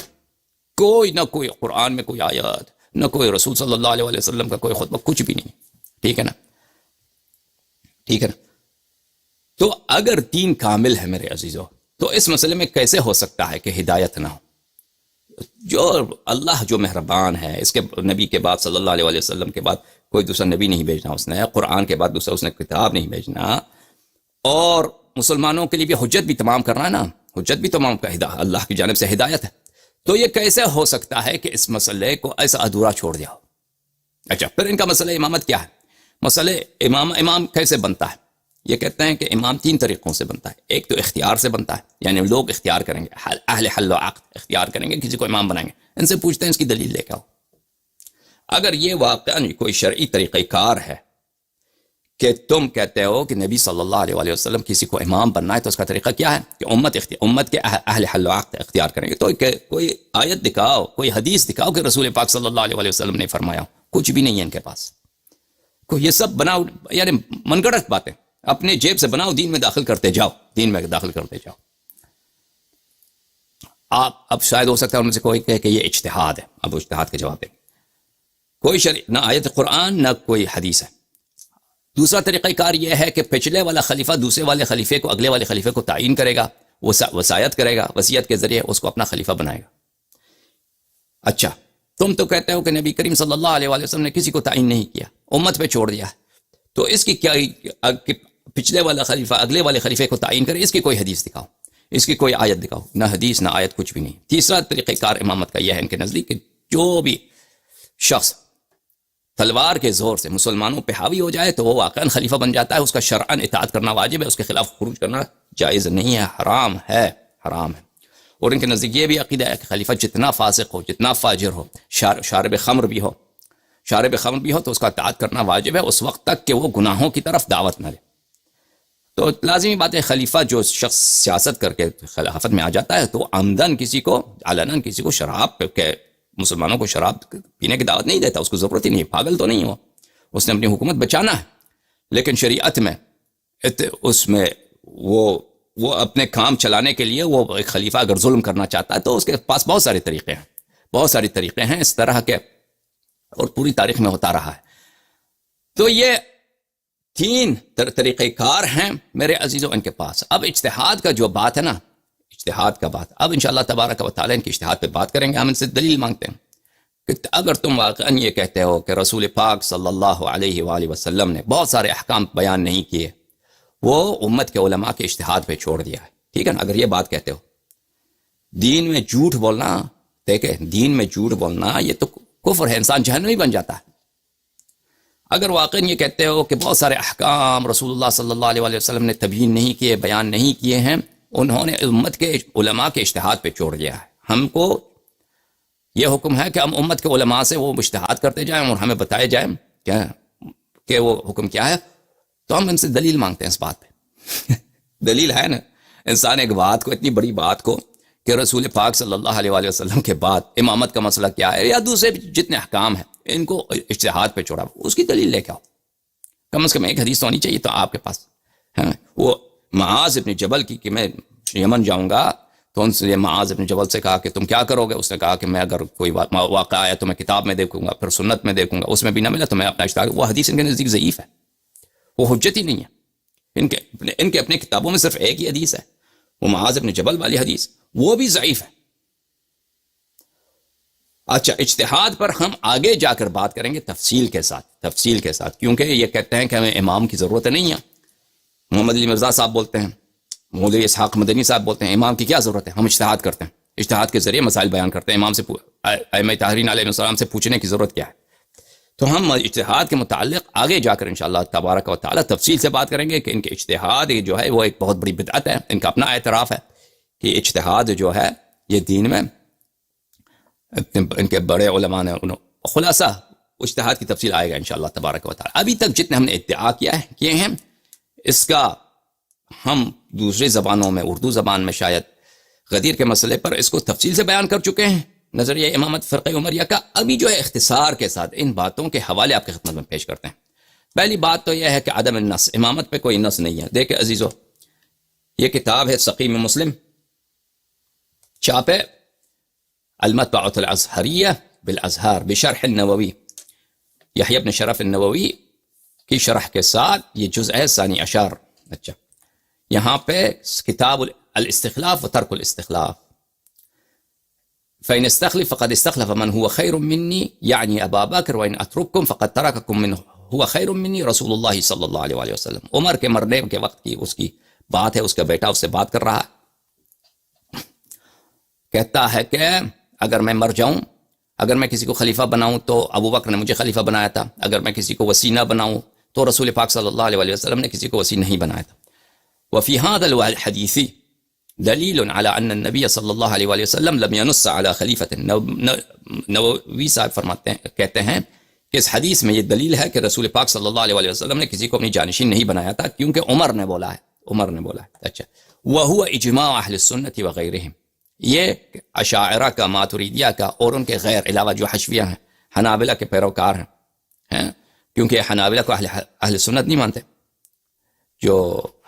نہ کوئی قرآن میں کوئی آیت، نہ کوئی رسول صلی اللہ علیہ وسلم کا کوئی خطبہ، کچھ بھی نہیں، ٹھیک ہے نا، ٹھیک ہے نا۔ تو اگر دین کامل ہے میرے عزیزو، تو اس مسئلے میں کیسے ہو سکتا ہے کہ ہدایت نہ ہو؟ جو اللہ جو مہربان ہے، اس کے نبی کے بعد صلی اللہ علیہ وسلم کے بعد کوئی دوسرا نبی نہیں بھیجنا اس نے، قرآن کے بعد دوسرا اس نے کتاب نہیں بھیجنا، اور مسلمانوں کے لیے بھی حجت بھی تمام کرنا ہے نا، حجت بھی تمام کا اللہ کی جانب سے ہدایت ہے۔ تو یہ کیسے ہو سکتا ہے کہ اس مسئلے کو ایسا ادھورا چھوڑ دیا ہو؟ اچھا، پھر ان کا مسئلہ امامت کیا ہے؟ مسئلہ امام کیسے بنتا ہے؟ یہ کہتے ہیں کہ امام تین طریقوں سے بنتا ہے۔ ایک تو اختیار سے بنتا ہے، یعنی لوگ اختیار کریں گے، اہل حل و عقد اختیار کریں گے، کسی کو امام بنائیں گے، ان سے پوچھتے ہیں اس کی دلیل لے کے آؤ۔ اگر یہ واقعاً کوئی شرعی طریقہ کار ہے کہ تم کہتے ہو کہ نبی صلی اللہ علیہ وآلہ وسلم کسی کو امام بننا ہے، تو اس کا طریقہ کیا ہے کہ امت کے اہل حل و عقد اختیار کریں گے، تو کوئی آیت دکھاؤ، کوئی حدیث دکھاؤ کہ رسول پاک صلی اللہ علیہ وآلہ وسلم نے فرمایا ہو۔ کچھ بھی نہیں ہے ان کے پاس، کوئی یہ سب بناؤ، یعنی من گھڑت باتیں اپنے جیب سے بناؤ، دین میں داخل کرتے جاؤ، دین میں داخل کرتے جاؤ۔ آپ اب شاید ہو سکتا ہے ان میں سے کوئی کہے کہ یہ اجتہاد ہے، اب اجتہاد کے جواب دیں۔ کوئی نہ آیت قرآن نہ کوئی حدیث ہے۔ دوسرا طریقہ کار یہ ہے کہ پچھلے والا خلیفہ دوسرے والے خلیفے کو، اگلے والے خلیفے کو تعین کرے گا، وصایت کرے گا، وصیت کے ذریعے اس کو اپنا خلیفہ بنائے گا۔ اچھا، تم تو کہتے ہو کہ نبی کریم صلی اللہ علیہ وآلہ وسلم نے کسی کو تعین نہیں کیا، امت پہ چھوڑ دیا، تو اس کی کیا پچھلے والا خلیفہ اگلے والے خلیفے کو تعین کرے؟ اس کی کوئی حدیث دکھاؤ، اس کی کوئی آیت دکھاؤ۔ نہ حدیث نہ آیت، کچھ بھی نہیں۔ تیسرا طریقہ کار امامت کا یہ ہے ان کے نزدیک کہ جو بھی شخص تلوار کے زور سے مسلمانوں پہ حاوی ہو جائے تو وہ واقعاً خلیفہ بن جاتا ہے، اس کا شرعاً اطاعت کرنا واجب ہے، اس کے خلاف خروج کرنا جائز نہیں ہے، حرام ہے، حرام ہے۔ اور ان کے نزدیک یہ بھی عقیدہ ہے کہ خلیفہ جتنا فاسق ہو، جتنا فاجر ہو، شارب خمر بھی ہو تو اس کا اطاعت کرنا واجب ہے اس وقت تک کہ وہ گناہوں کی طرف دعوت نہ لے۔ تو لازمی بات ہے، خلیفہ جو شخص سیاست کر کے خلافت میں آ جاتا ہے تو عمدن کسی کو، علناً کسی کو شراب کے، مسلمانوں کو شراب پینے کی دعوت نہیں دیتا، اس کو ضرورت ہی نہیں، پاگل تو نہیں ہو، اس نے اپنی حکومت بچانا ہے۔ لیکن شریعت میں اس میں وہ اپنے کام چلانے کے لیے، وہ ایک خلیفہ اگر ظلم کرنا چاہتا ہے تو اس کے پاس بہت سارے طریقے ہیں اس طرح کے، اور پوری تاریخ میں ہوتا رہا ہے۔ تو یہ تین طریقہ کار ہیں میرے عزیزوں ان کے پاس۔ اب اجتہاد کا جو بات ہے نا، اجتہاد کا بات، اب انشاءاللہ تبارک و تعالی ان کی اجتہاد پہ بات کریں گے۔ ہم ان سے دلیل مانگتے ہیں کہ اگر تم واقعاً یہ کہتے ہو کہ رسول پاک صلی اللہ علیہ وآلہ وسلم نے بہت سارے احکام بیان نہیں کیے، وہ امت کے علماء کے اجتہاد پہ چھوڑ دیا ہے، ٹھیک ہے نا، اگر یہ بات کہتے ہو، دین میں جھوٹ بولنا، دیکھیں دین میں جھوٹ بولنا یہ تو کفر ہے، انسان جہنمی بن جاتا ہے۔ اگر واقعاً یہ کہتے ہو کہ بہت سارے احکام رسول اللہ صلی اللہ علیہ وآلہ وسلم نے تبیین نہیں کیے، بیان نہیں کیے ہیں، انہوں نے امت کے علماء کے اجتہاد پہ چھوڑ دیا ہے، ہم کو یہ حکم ہے کہ ہم امت کے علماء سے وہ اجتہاد کرتے جائیں اور ہمیں بتائے جائیں کہ وہ حکم کیا ہے، تو ہم ان سے دلیل مانگتے ہیں اس بات پہ۔ دلیل ہے نا، انسان ایک بات کو، اتنی بڑی بات کو کہ رسول پاک صلی اللہ علیہ وآلہ وسلم کے بعد امامت کا مسئلہ کیا ہے، یا دوسرے جتنے احکام ہیں، ان کو اجتہاد پہ چھوڑا، اس کی دلیل لے کے آؤ، کم از کم ایک حدیث تو ہونی چاہیے تو آپ کے پاس. وہ معاذ ابن جبل کی کہ میں یمن جاؤں گا تو ان سے معاذ ابن جبل سے کہا کہ تم کیا کرو گے؟ اس نے کہا کہ میں اگر کوئی واقعہ آیا تو میں کتاب میں دیکھوں گا، پھر سنت میں دیکھوں گا، اس میں بھی نہ ملا تو میں اپنا اجتہاد. وہ حدیث ان کے نزدیک ضعیف ہے، وہ حجت ہی نہیں ہے. ان کے اپنے کتابوں میں صرف ایک ہی حدیث ہے، وہ معاذ ابن جبل والی حدیث، وہ بھی ضعیف ہے. اچھا، اجتہاد پر ہم آگے جا کر بات کریں گے تفصیل کے ساتھ، کیونکہ یہ کہتے ہیں کہ ہمیں امام کی ضرورت نہیں ہے. محمد علی مرزا صاحب بولتے ہیں، مولوی اسحاق مدنی صاحب بولتے ہیں امام کی کیا ضرورت ہے، ہم اجتہاد کرتے ہیں، اجتہاد کے ذریعے مسائل بیان کرتے ہیں، امام سے ائمہ طاہرین علیہ السلام سے پوچھنے کی ضرورت کیا ہے. تو ہم اجتہاد کے متعلق آگے جا کر انشاءاللہ تبارک و تعالی تفصیل سے بات کریں گے کہ ان کے اجتہاد جو ہے وہ ایک بہت بڑی بدعت ہے. ان کا اپنا اعتراف ہے کہ اجتہاد جو ہے یہ دین میں، ان کے بڑے علماء نے خلاصہ اجتہاد کی تفصیل آئے گا انشاءاللہ تبارک و تعالی. ابھی تک جتنے ہم نے ادعا کیے ہیں اس کا ہم دوسری زبانوں میں، اردو زبان میں شاید غدیر کے مسئلے پر اس کو تفصیل سے بیان کر چکے ہیں، نظریہ امامت فرقہ عمریہ کا. ابھی جو ہے اختصار کے ساتھ ان باتوں کے حوالے آپ کی خدمت میں پیش کرتے ہیں. پہلی بات تو یہ ہے کہ عدم النص، امامت پہ کوئی نص نہیں ہے. دیکھیں عزیزو، یہ کتاب ہے سقیم مسلم، چھاپے المطبعۃ الازہریہ بالازہار بشرح النووی، یحییٰ بن شرف النووی کی شرح کے ساتھ، یہ جزء ہے ثانی اشار. اچھا، یہاں پہ کتاب الاستخلاف و ترک الاستخلاف، فإن استخلف فقد استخلف من هو خير مني يعني أبا بكر وإن أترككم فقد ترككم من هو خير مني رسول اللہ صلی اللہ علیہ وسلم. عمر کے مرنے کے وقت کی اس کی بات ہے، اس کا بیٹا اس سے بات کر رہا ہے، کہتا ہے کہ اگر میں مر جاؤں، اگر میں کسی کو خلیفہ بناؤں تو ابو بکر نے مجھے خلیفہ بنایا تھا، اگر میں کسی کو وصی نہ بناؤں تو رسول پاک صلی اللہ علیہ وسلم نے کسی کو وصی نہیں بنایا تھا. وفي هذا الحديث دلیل على ان النبی صلی اللہ علیہ وسلم لم ينص على خلیفۃ. نووی صاحب فرماتے ہیں، کہتے ہیں کہ اس حدیث میں یہ دلیل ہے کہ رسول پاک صلی اللہ علیہ وسلم نے کسی کو اپنی جانشین نہیں بنایا تھا، کیونکہ عمر نے بولا ہے. اچھا، وهو اجماع اہل السنت وغیرہم، یہ اشاعرہ کا، ماتریدیہ کا اور ان کے غیر علاوہ جو حشویہ ہیں، حنابلہ کے پیروکار ہیں، کیونکہ حنابلہ کو اہل سنت نہیں مانتے، جو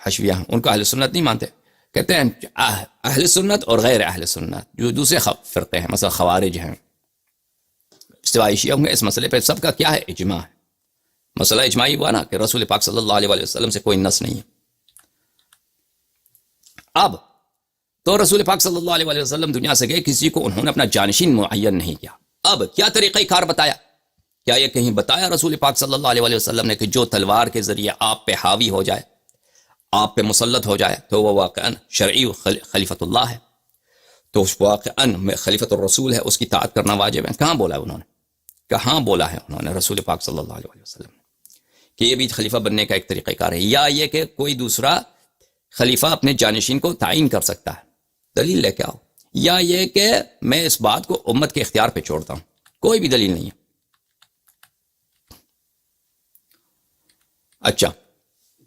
حشویہ ہیں ان کو اہل سنت نہیں مانتے. کہتے ہیں اہل سنت اور غیر اہل سنت جو دوسرے فرقے ہیں، مثلا خوارج ہیں، استوائی شیعہ ہوں گے، اس مسئلے پہ سب کا کیا ہے؟ اجماع ہے. مسئلہ اجماعی ہوا نا کہ رسول پاک صلی اللہ علیہ وسلم سے کوئی نص نہیں ہے. اب تو رسول پاک صلی اللہ علیہ وسلم دنیا سے گئے، کسی کو انہوں نے اپنا جانشین معین نہیں کیا. اب کیا طریقہ کار بتایا؟ کیا یہ کہیں بتایا رسول پاک صلی اللہ علیہ وسلم نے کہ جو تلوار کے ذریعے آپ پہ حاوی ہو جائے، آپ پہ مسلط ہو جائے تو وہ واقعاً شرعی خلیفۃ اللہ ہے، تو واقعاً خلیفۃ الرسول ہے، اس کی اطاعت کرنا واجب ہے. کہاں بولا ہے انہوں نے؟ کہاں بولا ہے انہوں نے رسول پاک صلی اللہ علیہ وسلم نے کہ یہ بھی خلیفہ بننے کا ایک طریقہ کار ہے، یا یہ کہ کوئی دوسرا خلیفہ اپنے جانشین کو تعین کر سکتا ہے؟ دلیل لے کے آؤ. یا یہ کہ میں اس بات کو امت کے اختیار پہ چھوڑتا ہوں؟ کوئی بھی دلیل نہیں ہے. اچھا،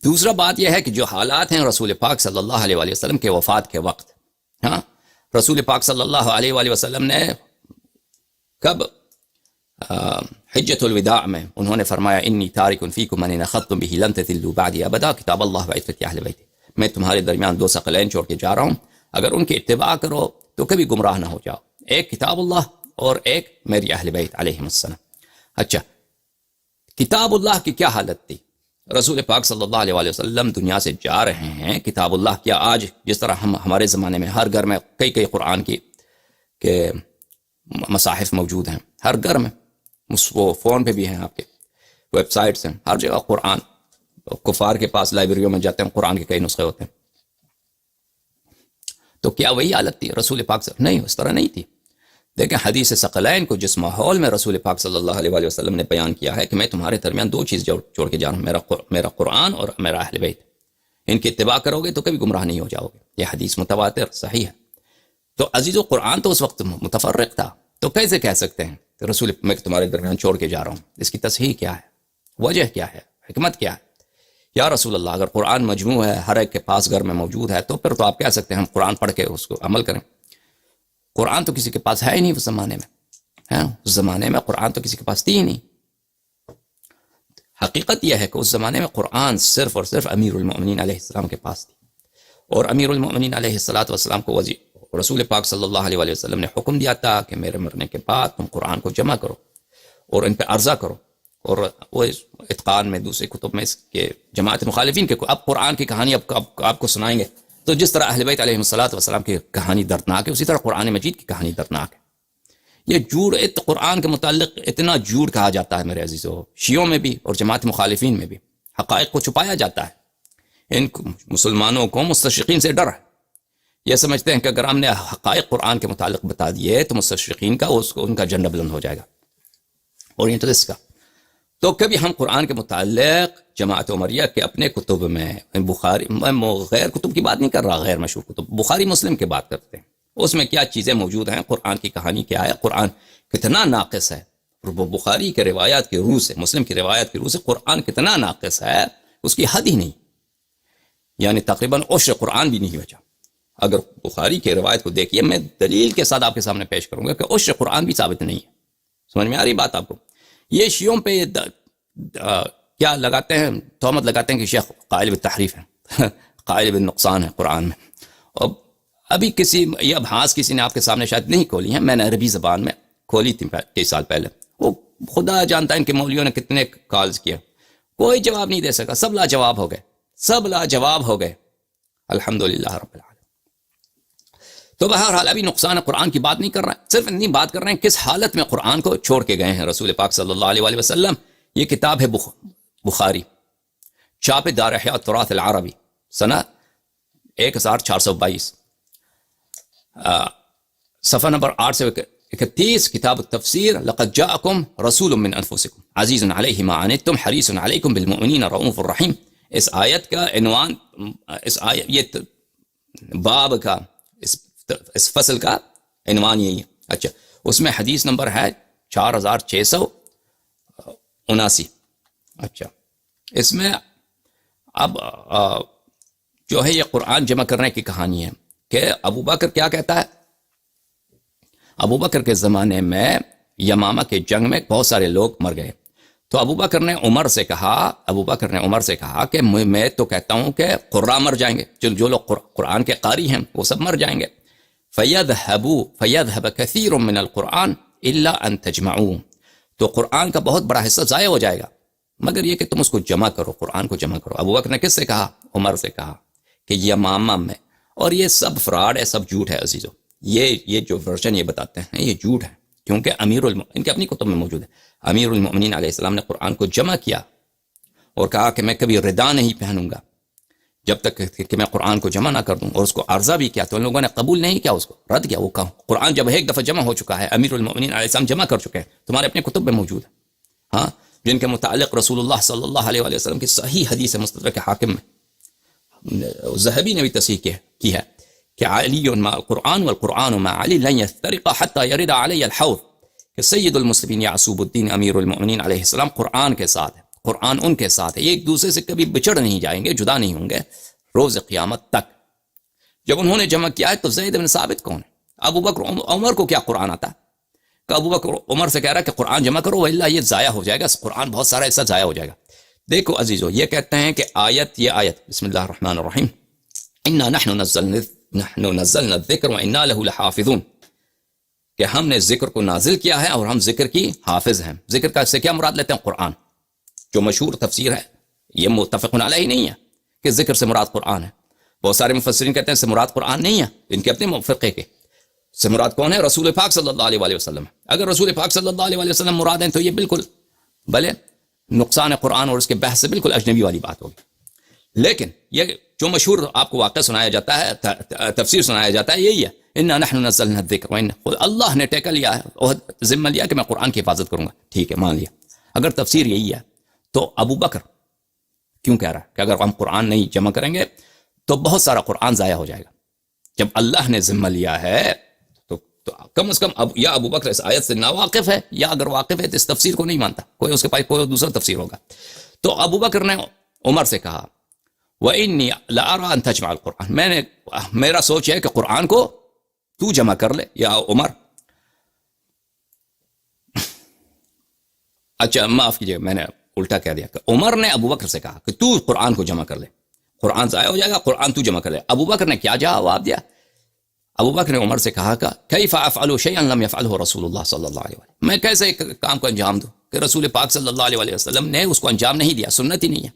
دوسرا بات یہ ہے کہ جو حالات ہیں رسول پاک صلی اللہ علیہ وسلم کے وفات کے وقت، رسول پاک صلی اللہ علیہ وسلم نے کب حجۃ الوداع میں انہوں نے فرمایا انی تارک فیکم من اخذتم به لن تضلوا بعدی ابدا کتاب اللہ وعفت اہل بیت، میں تمہارے درمیان دو ثقلین چھوڑ کے جا رہا ہوں، اگر ان کی اتباع کرو تو کبھی گمراہ نہ ہو جاؤ، ایک کتاب اللہ اور ایک میری اہل بیت علیہم السلام. اچھا، کتاب اللہ کی کیا حالت تھی؟ رسول پاک صلی اللہ علیہ وسلم دنیا سے جا رہے ہیں، کتاب اللہ کیا آج جس طرح ہمارے زمانے میں ہر گھر میں کئی قرآن کی کہ مصاحف موجود ہیں، ہر گھر میں، وہ فون پہ بھی ہیں، آپ کے ویب سائٹس ہیں، ہر جگہ قرآن. کفار کے پاس لائبریریوں میں جاتے ہیں، قرآن کے کئی نسخے ہوتے ہیں. تو کیا وہی حالت تھی رسول پاک سے؟ نہیں، اس طرح نہیں تھی. دیکھیں حدیث ثقلین کو جس ماحول میں رسول پاک صلی اللہ علیہ وسلم نے بیان کیا ہے کہ میں تمہارے درمیان دو چیز چھوڑ کے جا رہا ہوں، میرا قرآن اور میرا اہل بیت، ان کی اتباع کرو گے تو کبھی گمراہ نہیں ہو جاؤ گے. یہ حدیث متواتر صحیح ہے. تو عزیزو، قرآن تو اس وقت متفرق تھا، تو کیسے کہہ سکتے ہیں کہ رسول میں تمہارے درمیان چھوڑ کے جا رہا ہوں؟ اس کی تصحیح کیا ہے؟ وجہ کیا ہے؟ حکمت کیا ہے؟ یا رسول اللہ، اگر قرآن مجموع ہے، ہر ایک کے پاس گھر میں موجود ہے، تو پھر تو آپ کہہ سکتے ہیں ہم قرآن پڑھ کے اس کو عمل کریں. قرآن تو کسی کے پاس ہے ہی نہیں اس زمانے میں. ہاں اس زمانے میں قرآن تو کسی کے پاس تھی ہی نہیں. حقیقت یہ ہے کہ اس زمانے میں قرآن صرف اور صرف امیر المؤمنین علیہ السلام کے پاس تھی, اور امیر المؤمنین علیہ السلام کو رسول پاک صلی اللہ علیہ وسلم نے حکم دیا تھا کہ میرے مرنے کے بعد تم قرآن کو جمع کرو اور ان پہ عرضہ کرو. اور وہ اتقان میں دوسرے کتب میں اس کے جماعت مخالفین کے اب قرآن کی کہانی آپ کو سنائیں گے, تو جس طرح اہل بیت علیہ السلام کی کہانی دردناک ہے, اسی طرح قرآن مجید کی کہانی دردناک ہے. یہ جھوٹ قرآن کے متعلق اتنا جھوٹ کہا جاتا ہے میرے عزیزو, شیعوں میں بھی اور جماعت مخالفین میں بھی. حقائق کو چھپایا جاتا ہے. ان مسلمانوں کو مستشرقین سے ڈر ہے. یہ سمجھتے ہیں کہ اگر ہم نے حقائق قرآن کے متعلق بتا دیے تو مستشرقین کا ان کا جھنڈا بلند ہو جائے گا, اورینٹلسٹ کا. تو کبھی ہم قرآن کے متعلق جماعت عمریہ کے اپنے کتب میں بخاری, غیر کتب کی بات نہیں کر رہا, غیر مشہور کتب بخاری مسلم کی بات کرتے ہیں. اس میں کیا چیزیں موجود ہیں, قرآن کی کہانی کیا ہے, قرآن کتنا ناقص ہے. بخاری کے روایات کی روح سے, مسلم کی روایات کی روح سے قرآن کتنا ناقص ہے اس کی حد ہی نہیں. یعنی تقریباً عشر قرآن بھی نہیں بچا. اگر بخاری کی روایت کو دیکھیے, میں دلیل کے ساتھ آپ کے سامنے پیش کروں گا کہ عشر قرآن بھی ثابت نہیں ہے. سمجھ میں آ رہی بات آپ کو؟ یہ شیعوں پہ کیا لگاتے ہیں, تہمت لگاتے ہیں کہ شیخ قائل بالتحریف ہے, قائل بالنقصان ہے قرآن میں. اور ابھی یہ ابحاث کسی نے آپ کے سامنے شاید نہیں کھولی ہیں, میں نے عربی زبان میں کھولی تھی کئی سال پہلے. وہ خدا جانتا ہے ان کے مولویوں نے کتنے کالز کیا, کوئی جواب نہیں دے سکا. سب لاجواب ہو گئے, سب لاجواب ہو گئے, الحمدللہ رب العالمین. تو بہرحال ابھی نقصان قرآن کی بات نہیں کر رہا ہے, صرف اتنی بات کر رہے ہیں کس حالت میں قرآن کو چھوڑ کے گئے ہیں رسول پاک صلی اللہ علیہ وسلم. یہ کتاب ہے بخاری, چھاپ دار احیاء التراث العربی, سنہ 1422, صفحہ نمبر 831. کتاب التفسیر, لقد جاءکم رسول من انفسکم عزیز علیہ ما عنتم حریص علیکم بالمؤمنین رؤوف الرحیم. اس آیت کا عنوان, یہ باب کا, اس فصل کا عنوان یہی ہے. اچھا, اس میں حدیث نمبر ہے 4679. اچھا, اس میں اب جو ہے یہ قرآن جمع کرنے کی کہانی ہے کہ ابو بکر کیا کہتا ہے. ابو بکر کے زمانے میں یمامہ کے جنگ میں بہت سارے لوگ مر گئے. تو ابو بکر نے عمر سے کہا کہ میں تو کہتا ہوں کہ قرآن مر جائیں گے, جو لوگ قرآن کے قاری ہیں وہ سب مر جائیں گے. فَيَذْهَبَ كَثِيرٌ مِّنَ الْقُرْآنِ إِلَّا أَن تَجْمَعُوهُ. تو قرآن کا بہت بڑا حصہ ضائع ہو جائے گا مگر یہ کہ تم اس کو جمع کرو, قرآن کو جمع کرو. ابو بکر نے کس سے کہا؟ عمر سے کہا کہ یمامہ میں. اور یہ سب فراڈ ہے, سب جھوٹ ہے عزیزو. یہ جو ورژن یہ بتاتے ہیں یہ جھوٹ ہے, کیونکہ ان کے اپنی کتب میں موجود ہے. امیر المؤمنین علیہ السلام نے قرآن کو جمع کیا اور کہا کہ میں کبھی ردا نہیں پہنوں گا جب تک کہ میں قرآن کو جمع نہ کر دوں, اور اس کو عرضہ بھی کیا. تو ان لوگوں نے قبول نہیں کیا, اس کو رد کیا. وہ کہا قرآن جب ایک دفعہ جمع ہو چکا ہے, امیر المؤمنین علیہ السلام جمع کر چکے ہیں, تمہارے اپنے کتب میں موجود ہے, ہاں, جن کے متعلق رسول اللہ صلی اللہ علیہ وسلم کی صحیح حدیث مستدرک حاکم میں ذہبی نے بھی تصحیح کی ہے کہ علی مع القرآن والقرآن مع علی لن يفترق حتى يرد علی الحوض, کہ سید المسلمین یعصوب الدین امیر المؤمنین علیہ السلام قرآن کے ساتھ ہے, قرآن ان کے ساتھ ہے, ایک دوسرے سے کبھی بچڑ نہیں جائیں گے, جدا نہیں ہوں گے روز قیامت تک. جب انہوں نے جمع کیا ہے تو زید بن ثابت کون ہے؟ ابو بکر عمر کو کیا قرآن آتا ہے کہ ابو بکر عمر سے کہہ رہا ہے کہ قرآن جمع کرو وإلا یہ ضائع ہو جائے گا, قرآن بہت سارا حصہ ضائع ہو جائے گا. دیکھو عزیزو, یہ کہتے ہیں کہ یہ آیت بسم اللہ الرحمن الرحیم, انا نحن نزلنا الذکر وانا له لحافظون, کہ ہم نے ذکر کو نازل کیا ہے اور ہم ذکر کی حافظ ہیں. ذکر کا سے کیا مراد لیتے ہیں؟ قرآن. جو مشہور تفسیر ہے یہ متفق علیہ نہیں ہے کہ ذکر سے مراد قرآن ہے. بہت سارے مفسرین کہتے ہیں سے مراد قرآن نہیں ہے, ان کے اپنے فرقے کے. سے مراد کون ہے؟ رسول پاک صلی اللہ علیہ وسلم. اگر رسول پاک صلی اللہ علیہ وسلم مراد ہیں تو یہ بالکل بھلے نقصان قرآن اور اس کے بحث سے بالکل اجنبی والی بات ہوگی. لیکن یہ جو مشہور آپ کو واقعہ سنایا جاتا ہے, تفسیر سنایا جاتا ہے, یہی ہے انا نحن نزلنا الذکر وإنا, اللہ نے ٹیکہ لیا ہے اور ذمہ لیا کہ میں قرآن کی حفاظت کروں گا. ٹھیک ہے, مان لیا. اگر تفسیر یہی ہے تو ابو بکر کیوں کہہ رہا ہے کہ اگر ہم قرآن نہیں جمع کریں گے تو بہت سارا قرآن ضائع ہو جائے گا؟ جب اللہ نے ذمہ لیا ہے تو کم از کم یا ابو بکر اس آیت سے ناواقف ہے, یا اگر واقف ہے تو اس تفسیر کو نہیں مانتا, کوئی اس کے پاس کوئی دوسرا تفسیر ہوگا. تو ابو بکر نے عمر سے کہا وَإِنِّي لَأَرَىٰ أَن تَجْمَعَ الْقُرْآنَ, میرا سوچ ہے کہ قرآن کو تو جمع کر لے یا عمر. اچھا معاف کیجیے میں نے الٹا کہہ دیا کہ عمر نے ابو بکر سے کہا کہ تو قرآن کو جمع کر لے، قرآن ضائع ہو جائے گا، قرآن تو جمع کر لے. ابو بکر نے کیا جواب دیا؟ ابو بکر نے عمر سے کہا کہ کیف افعل شیئا لم يفعله رسول اللہ صلی اللہ علیہ وسلم، میں کیسے ایک کام کو انجام دوں کہ رسول پاک صلی اللہ علیہ وسلم نے اس کو انجام نہیں دیا، سنت ہی نہیں ہے.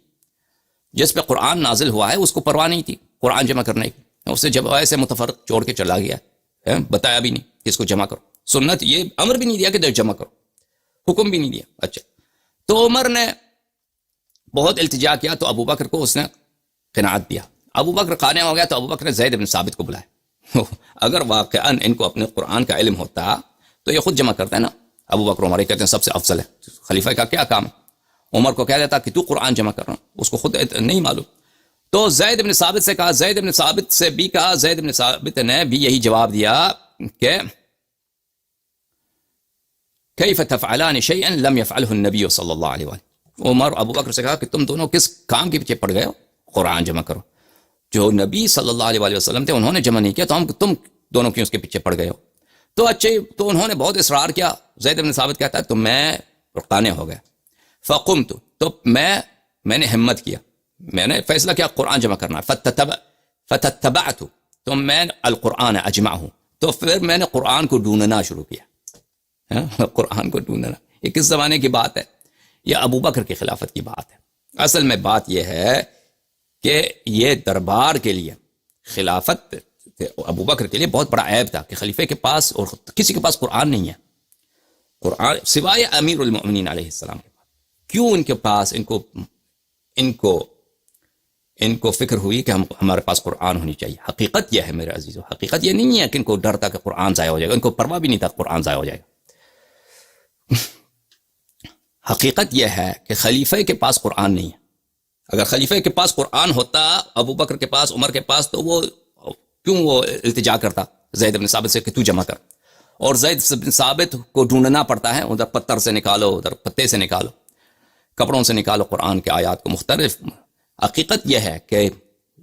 جس پہ قرآن نازل ہوا ہے اس کو پرواہ نہیں تھی قرآن جمع کرنے کی، اسے جب ایسے متفرق چھوڑ کے چلا گیا، بتایا بھی نہیں کہ اس کو جمع کرو، سنت یہ امر بھی نہیں دیا کہ جمع کرو، حکم بھی نہیں دیا. اچھا تو عمر نے بہت التجا کیا تو ابو بکر کو اس نے قناعت دیا. ابو بکر قانع ہو گیا تو ابو بکر نے زید بن ثابت کو بلایا. اگر واقعاً ان کو اپنے قرآن کا علم ہوتا تو یہ خود جمع کرتے ہیں نا. ابو بکر عمر کہتے ہیں سب سے افضل ہے، خلیفہ کا کیا کام ہے؟ عمر کو کہہ دیتا کہ تو قرآن جمع کر رہا ہوں، اس کو خود نہیں معلوم. تو زید بن ثابت سے کہا، زید بن ثابت سے بھی کہا، زید بن ثابت نے بھی یہی جواب دیا کہ کیف تفعلان شیئا لم يفعله النبی صلی اللہ علیہ وسلم. عمر ابو بکر سے کہا کہ تم دونوں کس کام کے پیچھے پڑ گئے ہو؟ قرآن جمع کرو. جو نبی صلی اللہ علیہ وسلم تھے انہوں نے جمع نہیں کیا تو تم دونوں کیوں اس کے پیچھے پڑ گئے ہو؟ تو اچھے تو انہوں نے بہت اصرار کیا. زید بن ثابت کہتا ہے تو میں قانع ہو گیا. فقمت، تو میں نے ہمت کیا، میں نے فیصلہ کیا قرآن جمع کرنا ہے. فتتبعت، تو میں القرآن اجمعہ، تو پھر میں نے قرآن کو ڈھونڈنا شروع کیا. قرآن کو ڈھونڈنا یہ کس زمانے کی بات ہے؟ یہ ابو بکر کی خلافت کی بات ہے. اصل میں بات یہ ہے کہ یہ دربار کے لیے، خلافت ابو بکر کے لیے بہت بڑا عیب تھا کہ خلیفے کے پاس اور کسی کے پاس قرآن نہیں ہے، قرآن سوائے امیر المؤمنین علیہ السلام کے پاس. کیوں ان کے پاس ان کو فکر ہوئی کہ ہمارے پاس قرآن ہونی چاہیے؟ حقیقت یہ ہے میرے عزیزو، حقیقت یہ نہیں ہے کہ ان کو ڈر تھا کہ قرآن ضائع ہو جائے گا، ان کو پرواہ بھی نہیں تھا قرآن ضائع ہو جائے گا. حقیقت یہ ہے کہ خلیفہ کے پاس قرآن نہیں ہے. اگر خلیفہ کے پاس قرآن ہوتا، ابو بکر کے پاس، عمر کے پاس، تو وہ کیوں وہ التجا کرتا زید بن ثابت سے کہ تو جمع کر؟ اور زید بن ثابت کو ڈھونڈنا پڑتا ہے، ادھر پتھر سے نکالو، ادھر پتے سے نکالو، کپڑوں سے نکالو قرآن کے آیات کو مختلف. حقیقت یہ ہے کہ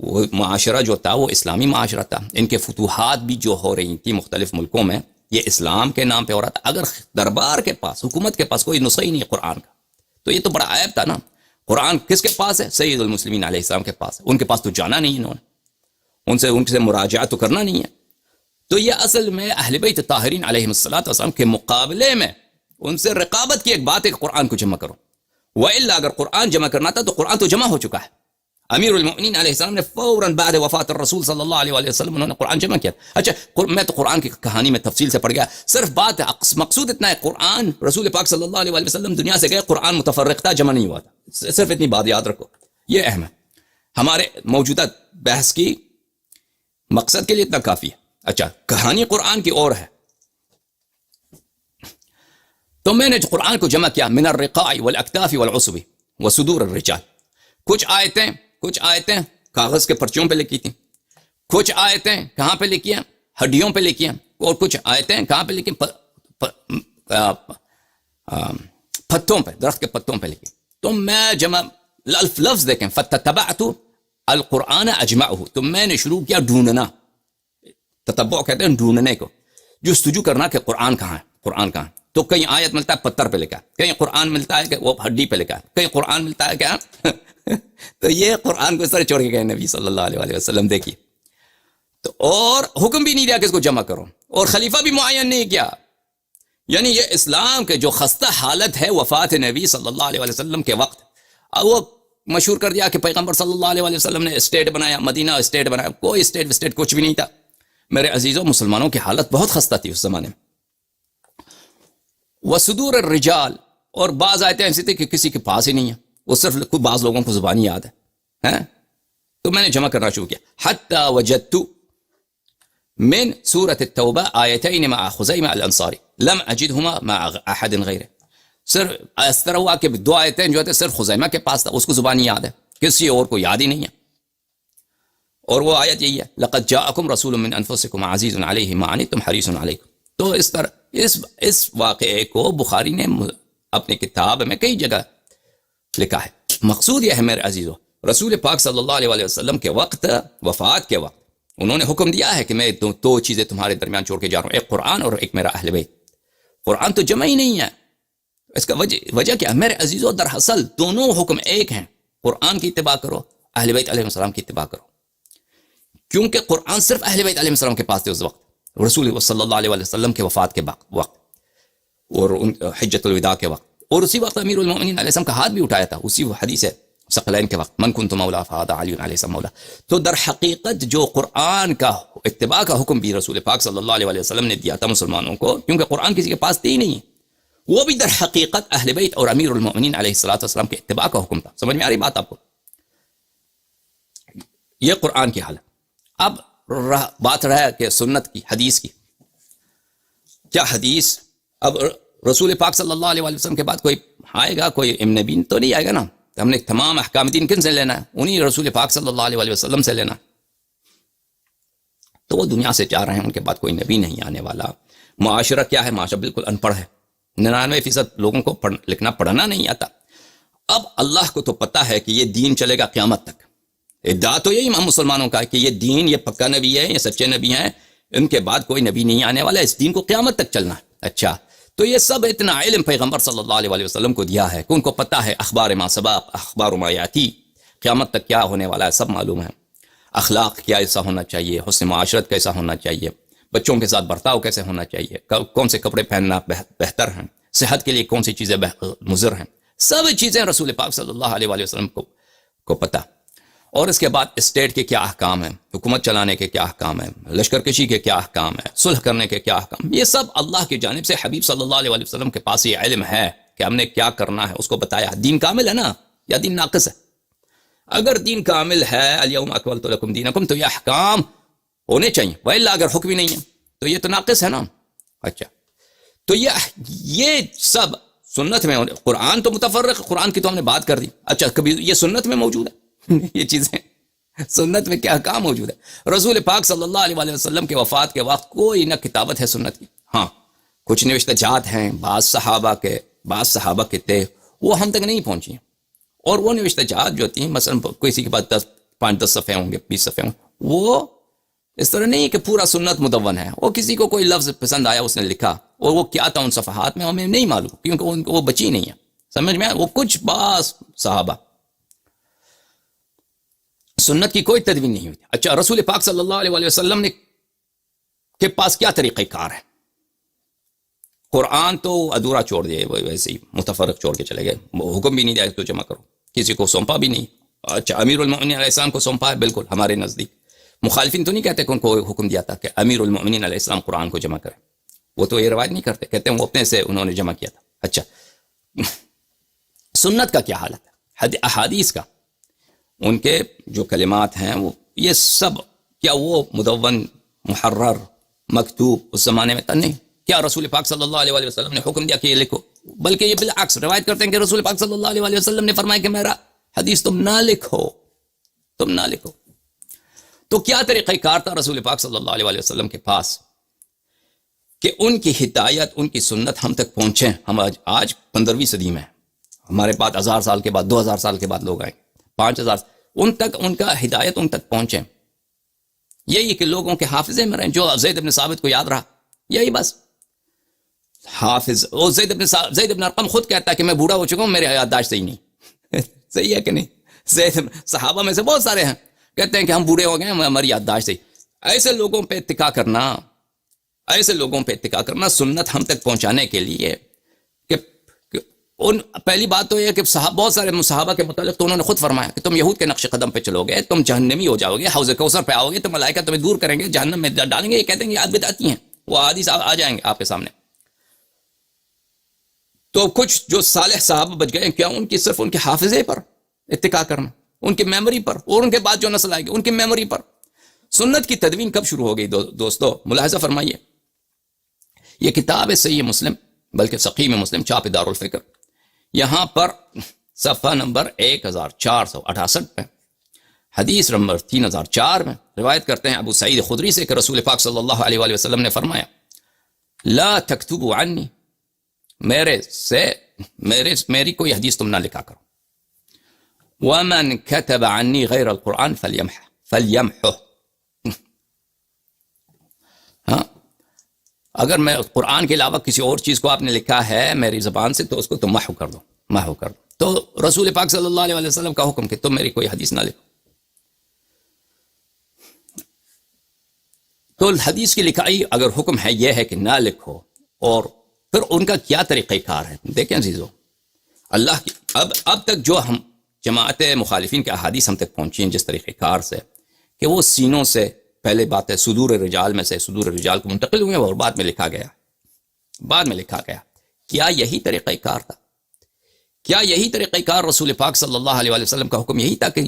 وہ معاشرہ جو تھا وہ اسلامی معاشرہ تھا. ان کے فتوحات بھی جو ہو رہی تھی مختلف ملکوں میں، یہ اسلام کے نام پہ ہو رہا تھا. اگر دربار کے پاس، حکومت کے پاس کوئی نسخہ ہی نہیں ہے قرآن کا تو یہ تو بڑا عیب تھا نا. قرآن کس کے پاس ہے؟ سید المسلمین علیہ السلام کے پاس ہے. ان کے پاس تو جانا نہیں انہوں نے، ان سے مراجعہ تو کرنا نہیں ہے. تو یہ اصل میں اہل بیت طاہرین علیہم السلام کے مقابلے میں ان سے رقابت کی ایک بات ہے کہ قرآن کو جمع کرو. وإلا اگر قرآن جمع کرنا تھا تو قرآن تو جمع ہو چکا ہے. امیر المؤمنین علیہ السلام نے فوراً بعد وفات الرسول صلی اللہ علیہ وسلم انہوں نے قرآن جمع کیا. اچھا میں تو قرآن کی کہانی میں تفصیل سے پڑھ گیا، صرف بات مقصود اتنا ہے، قرآن رسول پاک صلی اللہ علیہ وسلم دنیا سے گئے، قرآن متفرق تھا، جمع نہیں ہوا تھا. صرف اتنی بات یاد رکھو، یہ اہم ہے. ہمارے موجودہ بحث کی مقصد کے لیے اتنا کافی ہے. اچھا کہانی قرآن کی اور ہے. تو میں نے قرآن کو جمع کیا من الرقاع والاکتاف والعصب وصدور الرجال. کچھ آیتیں کاغذ کے پرچوں پہ لکھی تھیں، کچھ آیتیں کہاں پہ لکھی ہیں؟ ہڈیوں پہ لکھی ہیں. اور کچھ آیتیں کہاں پہ لکھی ہیں؟ پتوں پہ، درخت کے پتوں پہ لکھی. تو میں جمع لفظ دیکھیں، فتتبعت القرآن اجمعہ، تو میں نے شروع کیا ڈھونڈنا. تتبع کہتے ہیں ڈھونڈنے کو، جستجو کرنا کہ قرآن کہاں ہے، قرآن کہاں ہے. تو کہیں آیت ملتا ہے پتھر پہ لکھا ہے، کہیں قرآن ملتا ہے کہ وہ ہڈی پہ لکھا ہے، کہیں قرآن ملتا ہے کیا تو یہ قرآن کو اس طرح چھوڑ کے گئے نبی صلی اللہ علیہ وسلم. دیکھیے تو، اور حکم بھی نہیں دیا کہ اس کو جمع کرو، اور خلیفہ بھی معین نہیں کیا. یعنی یہ اسلام کے جو خستہ حالت ہے وفات نبی صلی اللہ علیہ وسلم کے وقت، وہ مشہور کر دیا کہ پیغمبر صلی اللہ علیہ وسلم نے اسٹیٹ بنایا، مدینہ اسٹیٹ بنایا. کوئی اسٹیٹ کچھ بھی نہیں تھا. میرے عزیزوں، مسلمانوں کی حالت بہت خستہ تھی اس زمانے میں. وصدور الرجال، اور بعض آیتیں ایسی تھی کہ کسی کے پاس ہی نہیں ہے، وہ صرف بعض لوگوں کو زبانی یاد ہے. تو میں نے جمع کرنا شروع کیا. حتی وجدت من سورة التوبہ آیتین مع خزیمہ الانصاری لم اجدهما مع احد غیرہ. صرف اس طرح ہوا کہ دو آیتیں جو تھے صرف خزیمہ کے پاس تھا، اس کو زبانی یاد ہے، کسی اور کو یاد ہی نہیں ہے. اور وہ آیت یہی ہے، لقد جاءکم رسول من انفسکم عزیز علیہ ما عنتم حریص علیکم. تو اس طرح اس واقعے کو بخاری نے اپنی کتاب میں کئی جگہ لکھا ہے. مقصود یہ ہے میرے عزیزو، رسول پاک صلی اللہ علیہ وسلم کے وقت، وفات کے وقت انہوں نے حکم دیا ہے کہ میں دو چیزیں تمہارے درمیان چھوڑ کے جا رہا ہوں، ایک قرآن اور ایک میرا اہل بیت. قرآن تو جمع ہی نہیں ہے، اس کا وجہ کیا ہے میرے عزیزوں؟ در اصل دونوں حکم ایک ہیں، قرآن کی اتباع کرو، اہل بیت علیہ السلام کی اتباع کرو، کیونکہ قرآن صرف اہل بیت علیہ السلام کے پاس تھے اس وقت، رسول صلی اللہ علیہ وسلم کے وفات کے وقت اور حجۃ الوداع کے وقت، اور اسی وقت امیر المومنین علیہ السلام کا ہاتھ بھی اٹھایا تھا، اسی حدیث ہے ثقلین کے وقت، من کنت مولا فہذا علی علیہ السلام مولا۔ تو در حقیقت جو قرآن کا اتباع کا حکم بھی رسول پاک صلی اللہ علیہ وسلم نے دیا تھا مسلمانوں کو، کیونکہ قرآن کسی کے پاس تھی ہی نہیں، وہ بھی در حقیقت اہل بیت اور امیر المومنین علیہ السلام کے اتباع کا حکم تھا۔ سمجھ میں آ رہی بات آپ کو؟ یہ قرآن کی حالت۔ اب بات رہا کہ سنت کی، حدیث کی، کیا حدیث اب رسول پاک صلی اللہ علیہ وسلم کے بعد کوئی آئے گا، کوئی نبی تو نہیں آئے گا نا، تو ہم نے تمام احکام دین کن سے لینا ہے؟ انہی رسول پاک صلی اللہ علیہ وسلم سے لینا۔ تو وہ دنیا سے جا رہے ہیں، ان کے بعد کوئی نبی نہیں آنے والا۔ معاشرہ کیا ہے؟ معاشرہ بالکل ان پڑھ ہے، 99% لوگوں کو لکھنا پڑھنا نہیں آتا۔ اب اللہ کو تو پتا ہے کہ یہ دین چلے گا قیامت تک، ادعا تو یہی ہم مسلمانوں کا ہے کہ یہ دین، یہ پکا نبی ہے، یہ سچے نبی ہیں، ان کے بعد کوئی نبی نہیں آنے والا، اس دین کو قیامت تک چلنا ہے۔ اچھا، تو یہ سب اتنا علم پیغمبر صلی اللہ علیہ وسلم کو دیا ہے کہ ان کو پتا ہے اخبار ما سبق، اخبار ما یاتی، قیامت تک کیا ہونے والا ہے سب معلوم ہے، اخلاق کیا ایسا ہونا چاہیے، حسن معاشرت کیسا ہونا چاہیے، بچوں کے ساتھ برتاؤ کیسے ہونا چاہیے، کون سے کپڑے پہننا بہتر ہیں، صحت کے لیے کون سی چیزیں مضر ہیں، سب چیزیں رسول پاک صلی اللہ علیہ وسلم کو پتا۔ اور اس کے بعد اسٹیٹ کے کیا احکام ہیں، حکومت چلانے کے کیا احکام ہیں، لشکر کشی کے کیا احکام ہیں، صلح کرنے کے کیا احکام، یہ سب اللہ کی جانب سے حبیب صلی اللہ علیہ وسلم کے پاس یہ علم ہے کہ ہم نے کیا کرنا ہے، اس کو بتایا۔ دین کامل ہے نا یا دین ناقص ہے؟ اگر دین کامل ہے، الیوم اکملت لکم دینکم، تو یہ احکام ہونے چاہیے، وإلا اگر حکم ہی نہیں ہے تو یہ تو ناقص ہے نا۔ اچھا، تو یہ سب سنت میں، قرآن تو متفرق، قرآن کی تو ہم نے بات کر دی۔ اچھا، کبھی یہ سنت میں موجود ہے؟ یہ چیزیں سنت میں کیا کام موجود ہے؟ رسول پاک صلی اللہ علیہ وسلم کے وفات کے وقت کوئی نہ کتابت ہے سنت کی، ہاں کچھ نوشتہ جات ہیں بعض صحابہ کے تھے، وہ ہم تک نہیں پہنچی ہیں، اور وہ نوشتہ جات جو تھی مثلا کسی کے پاس 5-10 صفحے ہوں گے، 20 صفحے ہوں گے، وہ اس طرح نہیں کہ پورا سنت مدون ہے، وہ کسی کو کوئی لفظ پسند آیا اس نے لکھا، اور وہ کیا تھا ان صفحات میں ہمیں نہیں معلوم، کیونکہ وہ بچی نہیں ہے، سمجھ میں؟ وہ کچھ بعض صحابہ، سنت کی کوئی تدوین نہیں ہوئی۔ اچھا، رسول پاک صلی اللہ علیہ وسلم کے پاس کیا طریقہ کار ہے؟ قرآن تو ادھورا چھوڑ دیا، ویسے ہی متفرق چھوڑ کے چلے گئے، حکم بھی نہیں دیا تو جمع کرو، کسی کو سونپا بھی نہیں۔ اچھا، امیر المومنین علیہ السلام کو سونپا ہے، بالکل ہمارے نزدیک مخالفین تو نہیں کہتے کہ ان کو حکم دیا تھا کہ امیر المومنین علیہ السلام قرآن کو جمع کرے، وہ تو یہ روایت نہیں کرتے، کہتے ہیں وہ اپنے سے انہوں نے جمع کیا تھا۔ اچھا، سنت کا کیا حالت ہے؟ احادیث کا، ان کے جو کلمات ہیں وہ یہ سب کیا وہ مدون، محرر، مکتوب اس زمانے میں نہیں؟ کیا رسول پاک صلی اللہ علیہ وسلم نے حکم دیا کہ یہ لکھو؟ بلکہ یہ بالعکس روایت کرتے ہیں کہ رسول پاک صلی اللہ علیہ وسلم نے فرمایا کہ میرا حدیث تم نہ لکھو، تم نہ لکھو۔ تو کیا طریقہ کار تھا رسول پاک صلی اللہ علیہ وسلم کے پاس کہ ان کی ہدایت، ان کی سنت ہم تک پہنچیں؟ ہم آج 15ویں صدی میں، ہمارے پاس 1000 سال کے بعد، 2000 سال کے بعد لوگ آئیں، 5000، ان تک ان کا ہدایت ان تک پہنچے، یہی کہ لوگوں کے حافظے میں رہیں، جو زید بن ثابت کو یاد رہا، یہی بس حافظ۔ وہ زید بن ارقم خود کہتا ہے کہ میں بوڑھا ہو چکا ہوں، میرے یادداشت صحیح نہیں صحیح ہے کہ نہیں؟ زید صحابہ میں سے بہت سارے ہیں کہتے ہیں کہ ہم بوڑھے ہو گئے، ہماری یادداشت صحیح۔ ایسے لوگوں پہ اتکا کرنا سنت ہم تک پہنچانے کے لیے کہ پہلی بات تو یہ کہ بہت سارے صحابہ کے متعلق تو انہوں نے خود فرمایا کہ تم یہود کے نقش قدم پہ چلو گے، تم جہنمی ہو جاؤ گے، حوض کوثر پہ آؤ گے تو ملائکہ تمہیں دور کریں گے، جہنم میں ڈالیں گے، یہ کہتے ہیں کہ عادت آتی ہیں، وہ حدیث آ جائیں گے آپ کے سامنے۔ تو کچھ جو صالح صحابہ بچ گئے، کیا ان کی صرف ان کے حافظے پر اتکا کرنا، ان کی میموری پر، اور ان کے بعد جو نسل آئے گی ان کی میموری پر؟ سنت کی تدوین کب شروع ہو گئی دوستو؟ ملاحظہ فرمائیے، یہ کتاب ہے صحیح مسلم، بلکہ سقیم مسلم، چھاپ دارالفکر، یہاں پر صفحہ نمبر 1468 پہ، حدیث نمبر 3004 میں روایت کرتے ہیں ابو سعید خدری سے کہ رسول پاک صلی اللہ علیہ وسلم نے فرمایا، لا تکتبوا عنی، میری کوئی حدیث تم نہ لکھا کرو، ومن كتب عنی غیر القرآن فلیمحہ، ہاں، اگر میں قرآن کے علاوہ کسی اور چیز کو آپ نے لکھا ہے میری زبان سے تو اس کو تم محو کر دو، محو کر دو. تو رسول پاک صلی اللہ علیہ وسلم کا حکم کہ تم میری کوئی حدیث نہ لکھو. تو حدیث کی لکھائی اگر حکم ہے یہ ہے کہ نہ لکھو، اور پھر ان کا کیا طریقہ کار ہے. دیکھیں عزیزو، اللہ کی اب تک جو ہم جماعت مخالفین کے احادیث ہم تک پہنچی ہیں جس طریقہ کار سے کہ وہ سینوں سے پہلے بات ہے صدور رجال میں سے صدور رجال کو منتقل ہوئے اور بعد میں لکھا گیا، بعد میں لکھا گیا. کیا یہی طریقہ کار تھا؟ کیا یہی طریقہ کار رسول پاک صلی اللہ علیہ وسلم کا حکم یہی تھا کہ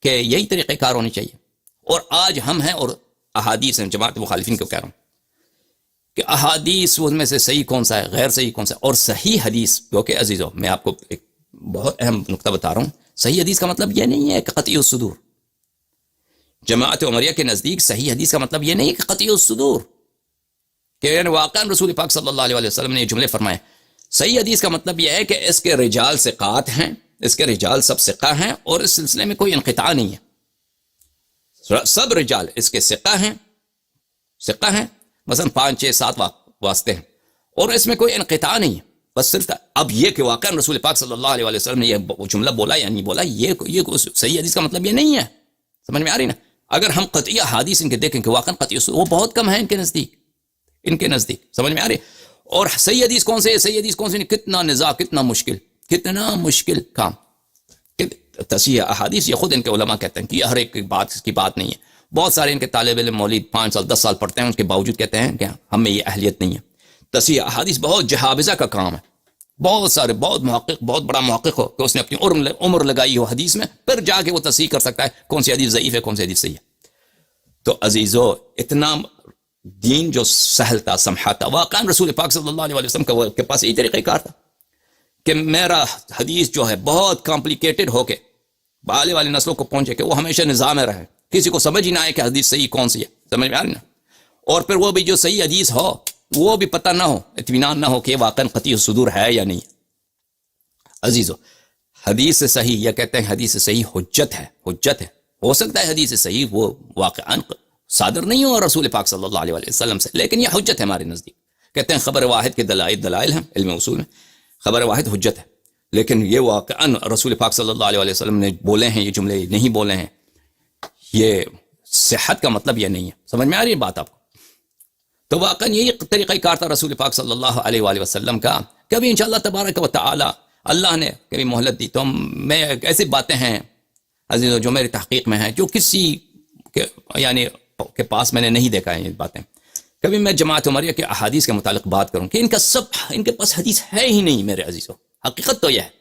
یہی طریقہ کار ہونی چاہیے؟ اور آج ہم ہیں اور احادیث ہیں، جماعت مخالفین کو کہہ رہا ہوں کہ احادیث ان میں سے صحیح کون سا ہے، غیر صحیح کون سا ہے. اور صحیح حدیث کیونکہ عزیزو میں آپ کو ایک بہت اہم نقطہ بتا رہا ہوں، صحیح حدیث کا مطلب یہ نہیں ہے کہ قطعی الصدور. جماعت عمریہ کے نزدیک صحیح حدیث کا مطلب یہ نہیں کہ قطعی الصدور کہ یعنی واقعاً رسول پاک صلی اللہ علیہ وسلم نے یہ جملے فرمائے. صحیح حدیث کا مطلب یہ ہے کہ اس کے رجال ثقات ہیں، اس کے رجال سب ثقہ ہیں اور اس سلسلے میں کوئی انقطاع نہیں ہے. سب رجال اس کے ثقہ ہیں، مثلا 5 6 7 واسطے ہیں اور اس میں کوئی انقطاع نہیں ہے. بس صرف اب یہ کہ واقعا رسول پاک صلی اللہ علیہ وسلم نے یہ جملہ بولا یا نہیں بولا، یہ صحیح حدیث کا مطلب یہ نہیں ہے. سمجھ میں آ رہی نا؟ اگر ہم قطعی حدیث ان کے دیکھیں کہ واقعا قطعی وہ بہت کم ہے ان کے نزدیک. سمجھ میں آ رہی؟ اور صحیح حدیث کون سے ہے، صحیح حدیث کون سے نہیں، کتنا نزاع، کتنا مشکل کام. تصحیح احادیث یہ خود ان کے علماء کہتے ہیں کہ یہ ہر ایک بات کی بات نہیں ہے. بہت سارے ان کے طالب علم مولید 5 سال 10 سال پڑھتے ہیں، اس کے باوجود کہتے ہیں کہ ہم میں یہ اہلیت نہیں ہے. تصحیح احادیث بہت جہابزہ کا کام ہے. بہت سارے بہت محقق، بہت بڑا محقق ہو کہ اس نے اپنی عمر لگائی ہو حدیث میں، پھر جا کے وہ تصحیح کر سکتا ہے کون سی حدیث ضعیف ہے کون سی حدیث صحیح ہے. تو عزیزو اتنا دین جو سہل تھا، سمحا تھا. واقعا رسول پاک صلی اللہ علیہ وسلم کے پاس یہی طریقہ کار تھا کہ میرا حدیث جو ہے بہت کمپلیکیٹڈ ہو کے آنے والی نسلوں کو پہنچے کہ وہ ہمیشہ نظام میں رہے، کسی کو سمجھ ہی نہ آئے کہ حدیث صحیح کون سی ہے. سمجھ میں آ رہی نا؟ اور پھر وہ بھی جو صحیح حدیث ہو وہ بھی پتہ نہ ہو، اطمینان نہ ہو کہ واقعا قطعی الصدور ہے یا نہیں. عزیزو حدیث صحیح یا کہتے ہیں حدیث صحیح حجت ہے. ہو سکتا ہے حدیث صحیح وہ واقعا صادر نہیں ہو رسول پاک صلی اللہ علیہ وسلم سے، لیکن یہ حجت ہے ہمارے نزدیک. کہتے ہیں خبر واحد کے دلائل ہیں، علم اصول میں خبر واحد حجت ہے. لیکن یہ واقعا رسول پاک صلی اللہ علیہ وسلم نے بولے ہیں، یہ جملے نہیں بولے ہیں، یہ صحت کا مطلب یہ نہیں ہے. سمجھ میں آ رہی ہے بات آپ کو؟ تو واقعا یہی طریقہ کار تھا رسول پاک صلی اللہ علیہ وآلہ وسلم کا. کبھی انشاءاللہ تبارک و تعالی اللہ نے کبھی مہلت دی تو میں ایسی باتیں ہیں عزیزو جو میری تحقیق میں ہیں، جو کسی کے پاس میں نے نہیں دیکھا ہے. یہ باتیں کبھی میں جماعت عمریہ کے احادیث کے متعلق بات کروں کہ ان کے پاس حدیث ہے ہی نہیں. میرے عزیزو حقیقت تو یہ ہے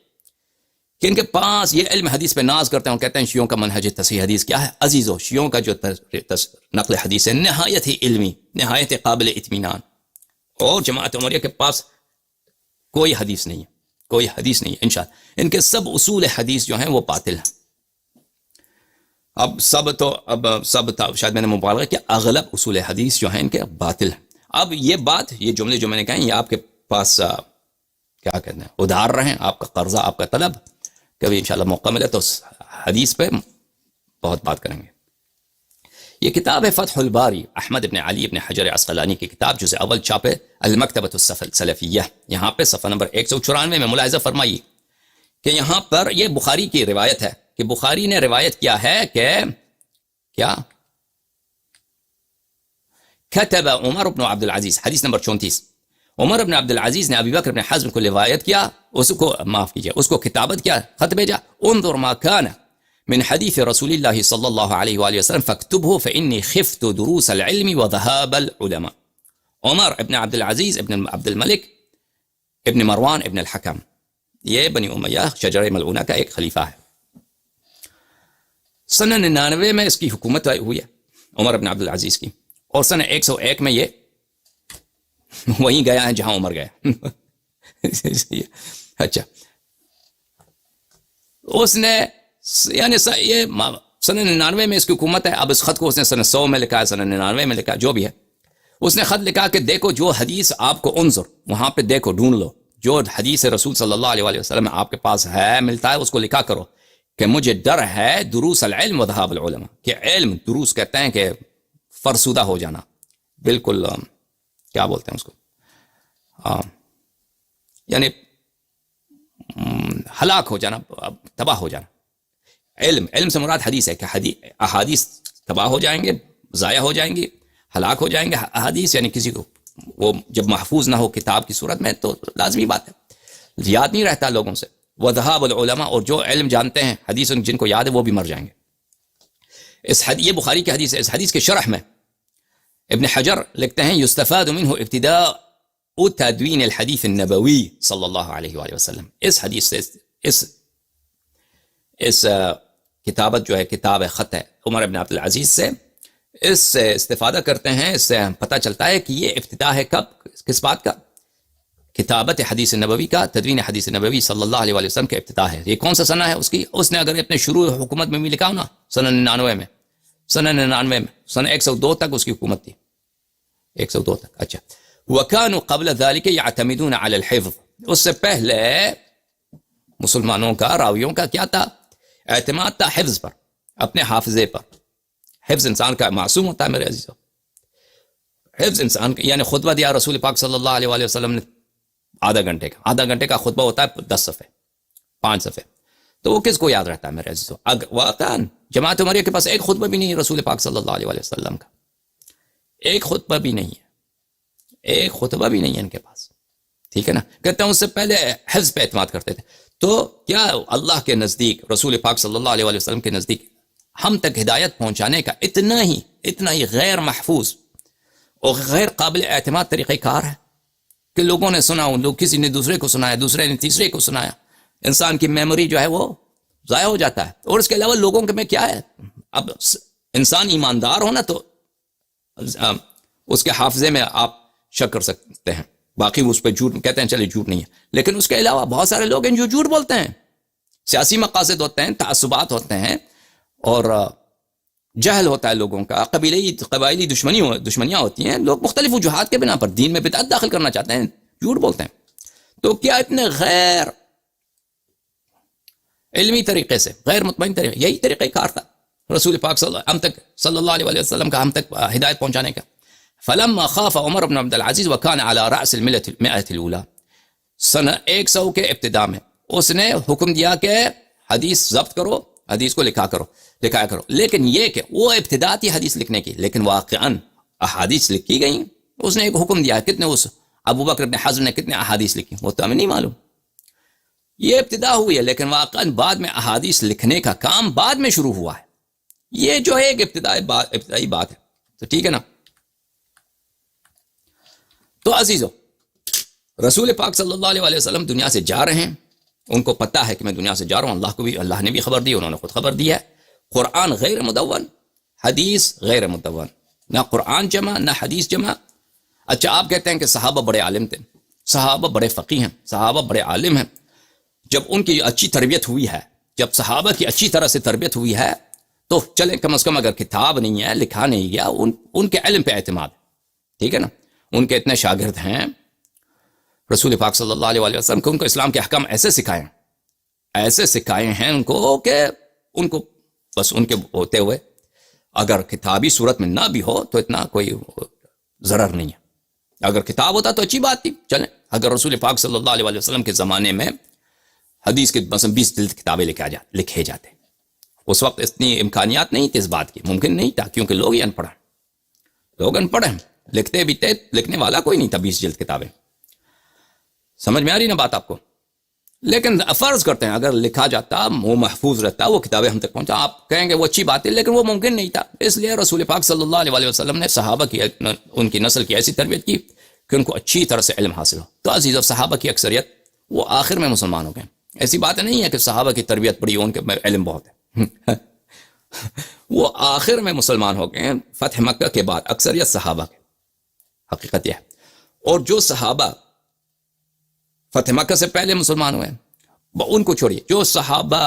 کہ ان کے پاس یہ علم حدیث پہ ناز کرتے ہیں. کہتے ہیں شیعوں کا منہج تصحیح حدیث کیا ہے. عزیزو شیعوں کا جو نقل حدیث ہے نہایت ہی علمی، نہایت قابل اطمینان، اور جماعت عمریہ کے پاس کوئی حدیث نہیں ہے، کوئی حدیث نہیں ہے. انشاءاللہ ان کے سب اصول حدیث جو ہیں وہ باطل ہیں. اب سب شاید میں نے مبالغہ کیا، اغلب اصول حدیث جو ہیں ان کے باطل ہیں. اب یہ جملے جو میں نے کہے یہ آپ کے پاس کیا کہتے ہیں ادھار رہیں، آپ کا قرضہ، آپ کا طلب. کبھی انشاءاللہ موقع ملے تو حدیث پہ بہت بات کریں گے. یہ کتاب ہے فتح الباری، احمد ابن علی ابن حجر عسقلانی کی کتاب، جزء اول چھاپے المکتبۃ السلفیہ. یہاں پہ صفحہ نمبر 194 میں ملاحظہ فرمائیے کہ یہاں پر یہ بخاری کی روایت ہے کہ بخاری نے روایت کیا ہے کہ کیا کتب عمر بن عبد العزیز، حدیث نمبر 34. عمر بن عبد العزیز نے ابی بکر بن حزم کو روایت کیا، اس کو کتابت کیا، خط بھیجا. انظر ما كان من حدیث رسول اللہ صلی اللہ علیہ وآلہ وسلم فاکتبه فإنی خفت دروس العلم وذهاب العلماء. عمر ابن عبد العزیز ابن عبد الملک ابن مروان ابن الحکم، یہ بنی امیہ شجرہ ملعونہ کا ایک خلیفہ ہے. سن 99 میں اس کی حکومت ہوئی ہے عمر ابن عبد العزیز کی، اور سن 101 میں یہ وہیں گیا ہے جہاں عمر گیا. اچھا اس نے یعنی یہ سن 99 میں اس کی حکومت ہے. اب اس خط کو اس نے سن 100 میں لکھا ہے، سن 99 میں لکھا، جو بھی ہے. اس نے خط لکھا کہ دیکھو جو حدیث آپ کو انظر، وہاں پہ دیکھو ڈھونڈ لو، جو حدیث رسول صلی اللہ علیہ وسلم آپ کے پاس ہے ملتا ہے، اس کو لکھا کرو کہ مجھے ڈر ہے دروس العلم و ذهاب العلماء، کہ علم دروس کہتے ہیں کہ فرسودہ ہو جانا، بالکل کیا بولتے ہیں اس کو، یعنی ہلاک ہو جانا، تباہ ہو جانا. علم سے مراد حدیث ہے کہ احادیث تباہ ہو جائیں گے، ضائع ہو جائیں گے، ہلاک ہو جائیں گے. احادیث یعنی کسی کو وہ جب محفوظ نہ ہو کتاب کی صورت میں تو لازمی بات ہے یاد نہیں رہتا لوگوں سے. وذهاب العلماء، اور جو علم جانتے ہیں حدیث جن کو یاد ہے وہ بھی مر جائیں گے. یہ بخاری کی حدیث ہے. اس حدیث کے شرح میں ابن حجر لکھتے ہیں یستفاد منه ابتداء تدوین الحدیث النبوی صلی اللہ علیہ وآلہ وسلم. اس حدیث سے اس کتابت جو ہے کتاب خط ہے عمر بن عبد العزیز سے، اس سے استفادہ کرتے ہیں. اس سے پتہ چلتا ہے کہ یہ ابتداء ہے کب، کس بات کا، کتابت حدیث نبوی کا، تدوین حدیث نبوی صلی اللہ علیہ وآلہ وسلم کے ابتداء ہے. یہ کون سا سنہ ہے اس کی؟ اس نے اگر اپنے شروع حکومت میں بھی لکھا ہو نا، سنہ 99 میں سنہ 102 تک اس کی حکومت تھی، 102 تک. اچھا، وَكَانُوا قَبْلَ ذَلِكَ يَعْتَمِدُونَ عَلَى الْحِفْظِ. اس سے پہلے مسلمانوں کا، راویوں کا کیا تھا؟ اعتماد تھا حفظ پر، اپنے حافظے پر. حفظ انسان کا معصوم ہوتا ہے میرے عزیزو. حفظ انسان کا، یعنی خطبہ دیا رسول پاک صلی اللہ علیہ وآلہ وسلم نے آدھا گھنٹے کا خطبہ ہوتا ہے 10 صفحے 5 صفحے، تو وہ کس کو یاد رہتا ہے میرے عزیزو؟ واقعا جماعت عمریہ کے پاس ایک خطبہ بھی نہیں ہے رسول پاک صلی اللہ علیہ وآلہ وسلم کا، ایک خطبہ بھی نہیں ہے، ایک خطبہ بھی نہیں ہے ان کے پاس. ٹھیک ہے نا. کہتے ہیں اس سے پہلے حفظ پہ اعتماد کرتے تھے. تو کیا اللہ کے نزدیک، رسول پاک صلی اللہ علیہ وآلہ وسلم کے نزدیک ہم تک ہدایت پہنچانے کا اتنا ہی غیر محفوظ اور غیر قابل اعتماد طریقہ کار ہے کہ لوگوں نے سنا، لوگ کسی نے دوسرے کو سنایا، دوسرے نے تیسرے کو سنایا. انسان کی میموری جو ہے وہ ضائع ہو جاتا ہے. اور اس کے علاوہ لوگوں کے میں کیا ہے، اب انسان ایماندار ہونا تو اس کے حافظے میں آپ شک کر سکتے ہیں، باقی اس پہ جھوٹ کہتے ہیں چلے جھوٹ نہیں ہے. لیکن اس کے علاوہ بہت سارے لوگ ہیں جو جھوٹ بولتے ہیں، سیاسی مقاصد ہوتے ہیں، تعصبات ہوتے ہیں، اور جہل ہوتا ہے لوگوں کا، قبائلی دشمنیاں ہوتی ہیں. لوگ مختلف وجوہات کے بنا پر دین میں بدعت داخل کرنا چاہتے ہیں، جھوٹ بولتے ہیں. تو کیا اتنے غیر علمی طریقے سے، غیر مطمئن طریقے، یہی طریقہ کار تھا رسول پاک صلی اللہ علیہ وسلم کا ہم تک ہدایت پہنچانے کا. فلما خاف عمر بن عبد العزیز وكان على رأس المئة الأولى، سنہ 100 کے ابتدا میں اس نے حکم دیا کہ حدیث ضبط کرو، حدیث کو لکھایا کرو. لیکن یہ کہ وہ ابتدا تھی حدیث لکھنے کی، لیکن واقعاً احادیث لکھی گئیں. اس نے ایک حکم دیا، کتنے اس ابو بکر بن حزم نے کتنے احادیث لکھی وہ تو ہمیں نہیں معلوم. یہ ابتدا ہوئی ہے، لیکن واقعاً بعد میں احادیث لکھنے کا کام بعد میں شروع ہوا ہے. یہ جو ہے ایک ابتدائی بات ہے. تو ٹھیک ہے نا. تو عزیزو، رسول پاک صلی اللہ علیہ وسلم دنیا سے جا رہے ہیں، ان کو پتہ ہے کہ میں دنیا سے جا رہا ہوں. اللہ نے بھی خبر دی، انہوں نے خود خبر دی ہے. قرآن غیر مدون، حدیث غیر مدون، نہ قرآن جمع نہ حدیث جمع. اچھا، آپ کہتے ہیں کہ صحابہ بڑے عالم تھے، صحابہ بڑے فقیہ ہیں، صحابہ بڑے عالم ہیں. جب ان کی اچھی تربیت ہوئی ہے، جب صحابہ کی اچھی طرح سے تربیت ہوئی ہے، تو چلیں کم از کم اگر کتاب نہیں ہے، لکھا نہیں گیا، ان کے علم پہ اعتماد. ٹھیک ہے نا. ان کے اتنے شاگرد ہیں رسول پاک صلی اللہ علیہ وسلم کو، ان کو اسلام کے احکام ایسے سکھائے ہیں ان کو کہ ان کو بس ان کے ہوتے ہوئے اگر کتابی صورت میں نہ بھی ہو تو اتنا کوئی ضرر نہیں ہے. اگر کتاب ہوتا تو اچھی بات تھی. چلیں، اگر رسول پاک صلی اللہ علیہ وسلم کے زمانے میں حدیث کے مثلا 20 جلد کتابیں لکھے جاتے، اس وقت اتنی امکانیات نہیں تھی اس بات کی، ممکن نہیں تھا، کیونکہ لوگ ہی ان پڑھ ہیں، لکھتے بھی تھے، لکھنے والا کوئی نہیں تھا 20 جلد کتابیں. سمجھ میں آ رہی نا بات آپ کو. لیکن فرض کرتے ہیں اگر لکھا جاتا، وہ محفوظ رہتا، وہ کتابیں ہم تک پہنچا، آپ کہیں گے وہ اچھی بات ہے، لیکن وہ ممکن نہیں تھا. اس لیے رسول پاک صلی اللہ علیہ وسلم نے صحابہ کی، ان کی نسل کی ایسی تربیت کی کہ ان کو اچھی طرح سے علم حاصل ہو. تو عزیزو، صحابہ کی اکثریت وہ آخر میں مسلمان ہو گئے. ایسی بات نہیں ہے کہ صحابہ کی تربیت بڑی، ان کے علم بہت ہے. وہ آخر میں مسلمان ہو گئے فتح مکہ کے بعد، اکثریت صحابہ کے. حقیقت یہ ہے. اور جو صحابہ فتح مکہ سے پہلے مسلمان ہوئے ان کو چھوڑیے، جو صحابہ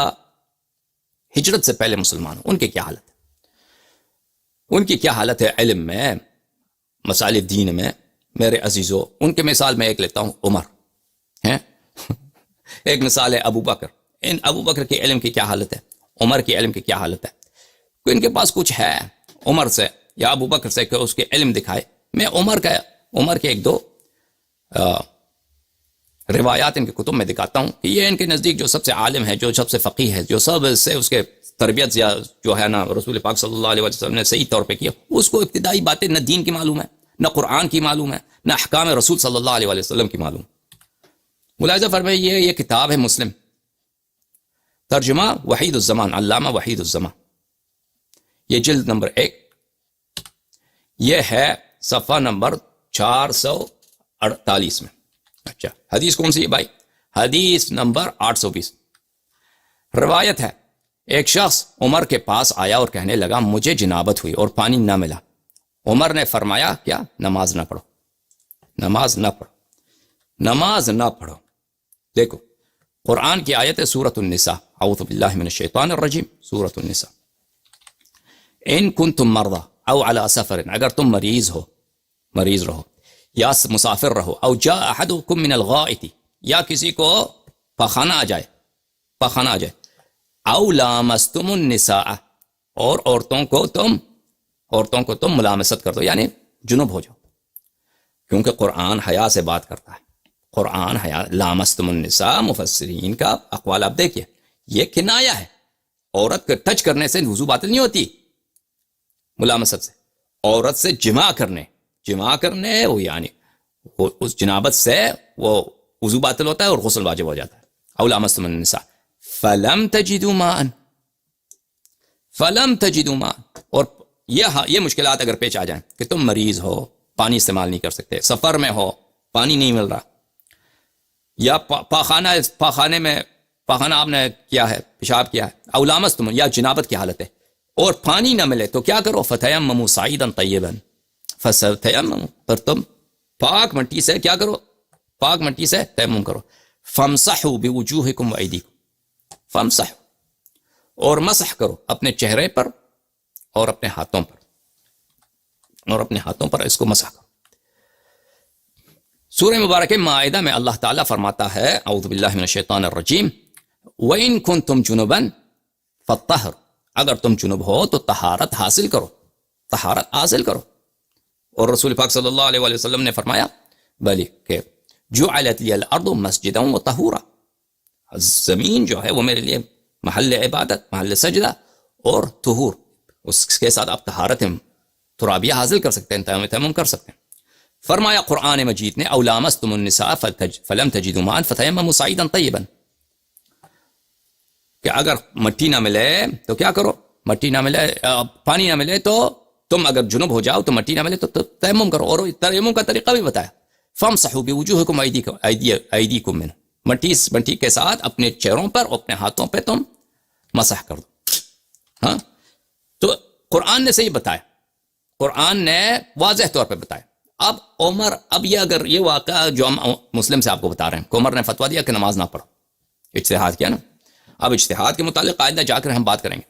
ہجرت سے پہلے مسلمان ہوئے ان کی کیا حالت ہے؟ ان کی کیا حالت ہے علم میں، مسائل دین میں؟ میرے عزیزو، ان کے مثال میں ایک لیتا ہوں، عمر ہیں، ایک مثال ہے ابو بکر. ان ابو بکر کے علم کی کیا حالت ہے، عمر کے علم کی کیا حالت ہے؟ ان کے پاس کچھ ہے عمر سے یا ابو بکر سے کہ اس کے علم دکھائے. میں عمر کا عمر کے ایک دو روایات ان کے کتب میں دکھاتا ہوں کہ یہ ان کے نزدیک جو سب سے عالم ہے، جو سب سے فقیہ ہے، جو سب سے اس کے تربیت یا جو ہے نا رسول پاک صلی اللہ علیہ وسلم نے صحیح طور پہ کیا، اس کو ابتدائی باتیں نہ دین کی معلوم ہے، نہ قرآن کی معلوم ہے، نہ احکام رسول صلی اللہ علیہ وسلم کی معلوم. ملاحظہ فرمائیے یہ کتاب ہے مسلم، ترجمہ وحید الزمان، علامہ وحید الزمان، یہ جلد نمبر 1، یہ ہے صفحہ نمبر 448 میں. اچھا حدیث کون سی ہے بھائی؟ حدیث نمبر 820. روایت ہے ایک شخص عمر کے پاس آیا اور کہنے لگا مجھے جنابت ہوئی اور پانی نہ ملا. عمر نے فرمایا کیا؟ نماز نہ پڑھو، نماز نہ پڑھو، نماز نہ پڑھو. دیکھو قرآن کی آیت ہے سورۃ النساء، اعوذ باللہ من الشیطان الرجیم، سورۃ النساء. ان کنتم مرضی او علی سفر، اگر تم مریض رہو یا مسافر رہو، او جاء احدکم من الغائط، یا کسی کو پخانہ آ جائے، او لامستم النساء، اور عورتوں کو تم ملامست کر دو، یعنی جنب ہو جاؤ. کیونکہ قرآن حیا سے بات کرتا ہے، قرآن حیا. لامستم النساء، مفسرین کا اقوال آپ دیکھیے، یہ کنایہ ہے. عورت کو ٹچ کرنے سے وضو باطل نہیں ہوتی، ملامست سے. عورت سے جماع کرنے وہ یعنی اس جنابت سے وہ وضو باطل ہوتا ہے اور غسل واجب ہو جاتا ہے. او لامستم النساء فلم تجدوا ماء، اور یہ مشکلات اگر پیش آ جائیں کہ تم مریض ہو، پانی استعمال نہیں کر سکتے، سفر میں ہو، پانی نہیں مل رہا، یا پاخانہ آپ نے کیا ہے، پیشاب کیا ہے، او لامستم، یا جنابت کی حالت ہے اور پانی نہ ملے تو کیا کرو؟ فتیمموا صعیدا طیبا، پر تم پاک مٹی سے کیا کرو؟ پاک مٹی سے تیمم کرو. فامسحوا بوجوہکم وایدیکم، فامسحوا، اور مسح کرو اپنے چہرے پر اور اپنے ہاتھوں پر، اس کو مسح کرو. سورہ مبارکہ مائدہ میں اللہ تعالیٰ فرماتا ہے اعوذ باللہ من الشیطان الرجیم وَإِن كُنتُمْ جُنُبًا فَطَّهِرُوا، اگر تم جنب ہو تو طہارت حاصل کرو. اور رسول پاک صلی اللہ علیہ وسلم نے فرمایا بلی کہ جعلت لی الارض مسجدا وطہورا، زمین جو ہے وہ میرے لیے محل عبادت، محل سجدہ اور طہور، اس کے ساتھ آپ طہارت ترابیہ حاصل کر سکتے ہیں، تیمم کر سکتے ہیں. فرمایا قرآن مجید نے او لامستم النساء فلم تجدوا ماء فتیمموا صعیدا طیبا، کہ اگر مٹی نہ ملے تو کیا کرو؟ پانی نہ ملے تو تم اگر جنب ہو جاؤ تو مٹی نہ ملے تو تیمم کرو. اور تیمم کا طریقہ بھی بتایا، فامسحوا بوجوہکم ایدیکم منہ، مٹی کے ساتھ اپنے چہروں پر اور اپنے ہاتھوں پہ تم مسح کر دو. ہاں تو قرآن نے صحیح بتایا، قرآن نے واضح طور پہ بتایا. اب یہ اگر یہ واقعہ جو ہم مسلم سے آپ کو بتا رہے ہیں کہ عمر نے فتویٰ دیا کہ نماز نہ پڑھو، اجتہاد کیا نا. اب اجتہاد کے متعلق قاعدہ جا کر ہم بات کریں گے.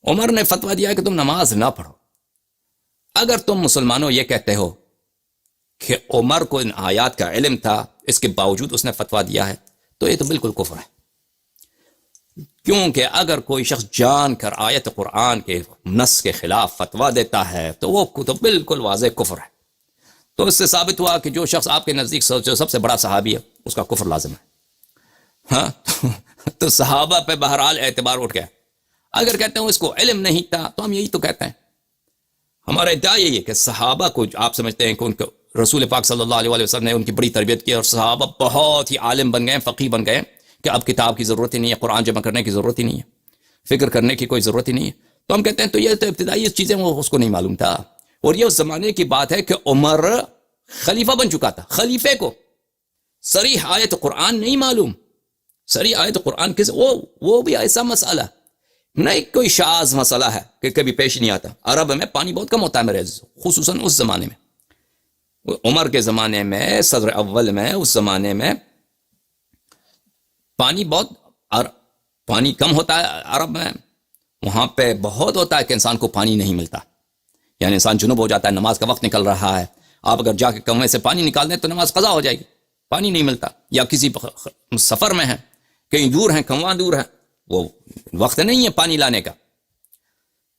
عمر نے فتویٰ دیا کہ تم نماز نہ پڑھو. اگر تم مسلمانوں یہ کہتے ہو کہ عمر کو ان آیات کا علم تھا، اس کے باوجود اس نے فتویٰ دیا ہے، تو یہ تو بالکل کفر ہے. کیونکہ اگر کوئی شخص جان کر آیت قرآن کے نص کے خلاف فتویٰ دیتا ہے تو وہ تو بالکل واضح کفر ہے. تو اس سے ثابت ہوا کہ جو شخص آپ کے نزدیک جو سب سے بڑا صحابی ہے اس کا کفر لازم ہے. ہاں تو صحابہ پہ بہرحال اعتبار اٹھ گیا. اگر کہتے ہیں اس کو علم نہیں تھا تو ہم یہی تو کہتے ہیں. ہمارا ادعا یہی ہے کہ صحابہ کو آپ سمجھتے ہیں کہ ان کو رسول پاک صلی اللہ علیہ وسلم نے ان کی بڑی تربیت کی اور صحابہ بہت ہی عالم بن گئے، فقیہ بن گئے کہ اب کتاب کی ضرورت ہی نہیں ہے، قرآن جمع کرنے کی ضرورت ہی نہیں ہے، فکر کرنے کی کوئی ضرورت ہی نہیں ہے. تو ہم کہتے ہیں تو یہ تو ابتدائی چیزیں وہ اس کو نہیں معلوم تھا. اور یہ اس زمانے کی بات ہے کہ عمر خلیفہ بن چکا تھا، خلیفے کو صریح آیت قرآن نہیں معلوم. صریح آیت قرآن کس وہ بھی ایسا مسئلہ نہیں، کوئی شاذ مسئلہ ہے کہ کبھی پیش نہیں آتا. عرب میں پانی بہت کم ہوتا ہے میرے عزیز، خصوصاً اس زمانے میں، عمر کے زمانے میں، صدر اول میں، اس زمانے میں پانی کم ہوتا ہے عرب میں. وہاں پہ بہت ہوتا ہے کہ انسان کو پانی نہیں ملتا، یعنی انسان جنوب ہو جاتا ہے، نماز کا وقت نکل رہا ہے، آپ اگر جا کے کنویں سے پانی نکال دیں تو نماز قضا ہو جائے گی، پانی نہیں ملتا. یا کسی سفر میں ہیں، کہیں دور ہیں، کنواں دور ہے، وہ وقت نہیں ہے پانی لانے کا،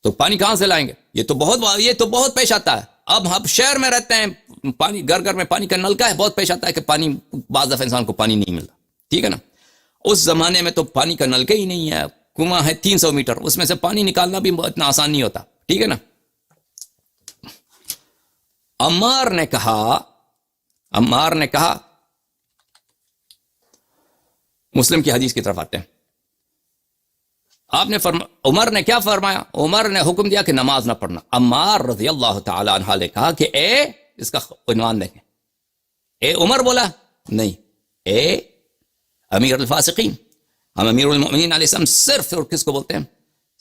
تو پانی کہاں سے لائیں گے؟ یہ تو بہت پیش آتا ہے. اب ہم شہر میں رہتے ہیں، پانی گھر گھر میں پانی کا نلکا ہے، بہت پیش آتا ہے کہ پانی بعض دفعہ انسان کو پانی نہیں ملتا، ٹھیک ہے نا. اس زمانے میں تو پانی کا نلکا ہی نہیں ہے، کنواں ہے 300 میٹر، اس میں سے پانی نکالنا بھی اتنا آسان نہیں ہوتا، ٹھیک ہے نا. عمار نے کہا مسلم کی حدیث کی طرف آتے ہیں. آپ نے عمر نے کیا فرمایا؟ عمر نے حکم دیا کہ نماز نہ پڑھنا. عمار رضی اللہ تعالی عنہ نے کہا کہ اے، اس کا عنوان دیکھیں، اے عمر بولا نہیں، اے امیر الفاسقین. ہم امیر المؤمنین علیہ السلام صرف، اور کس کو بولتے ہیں؟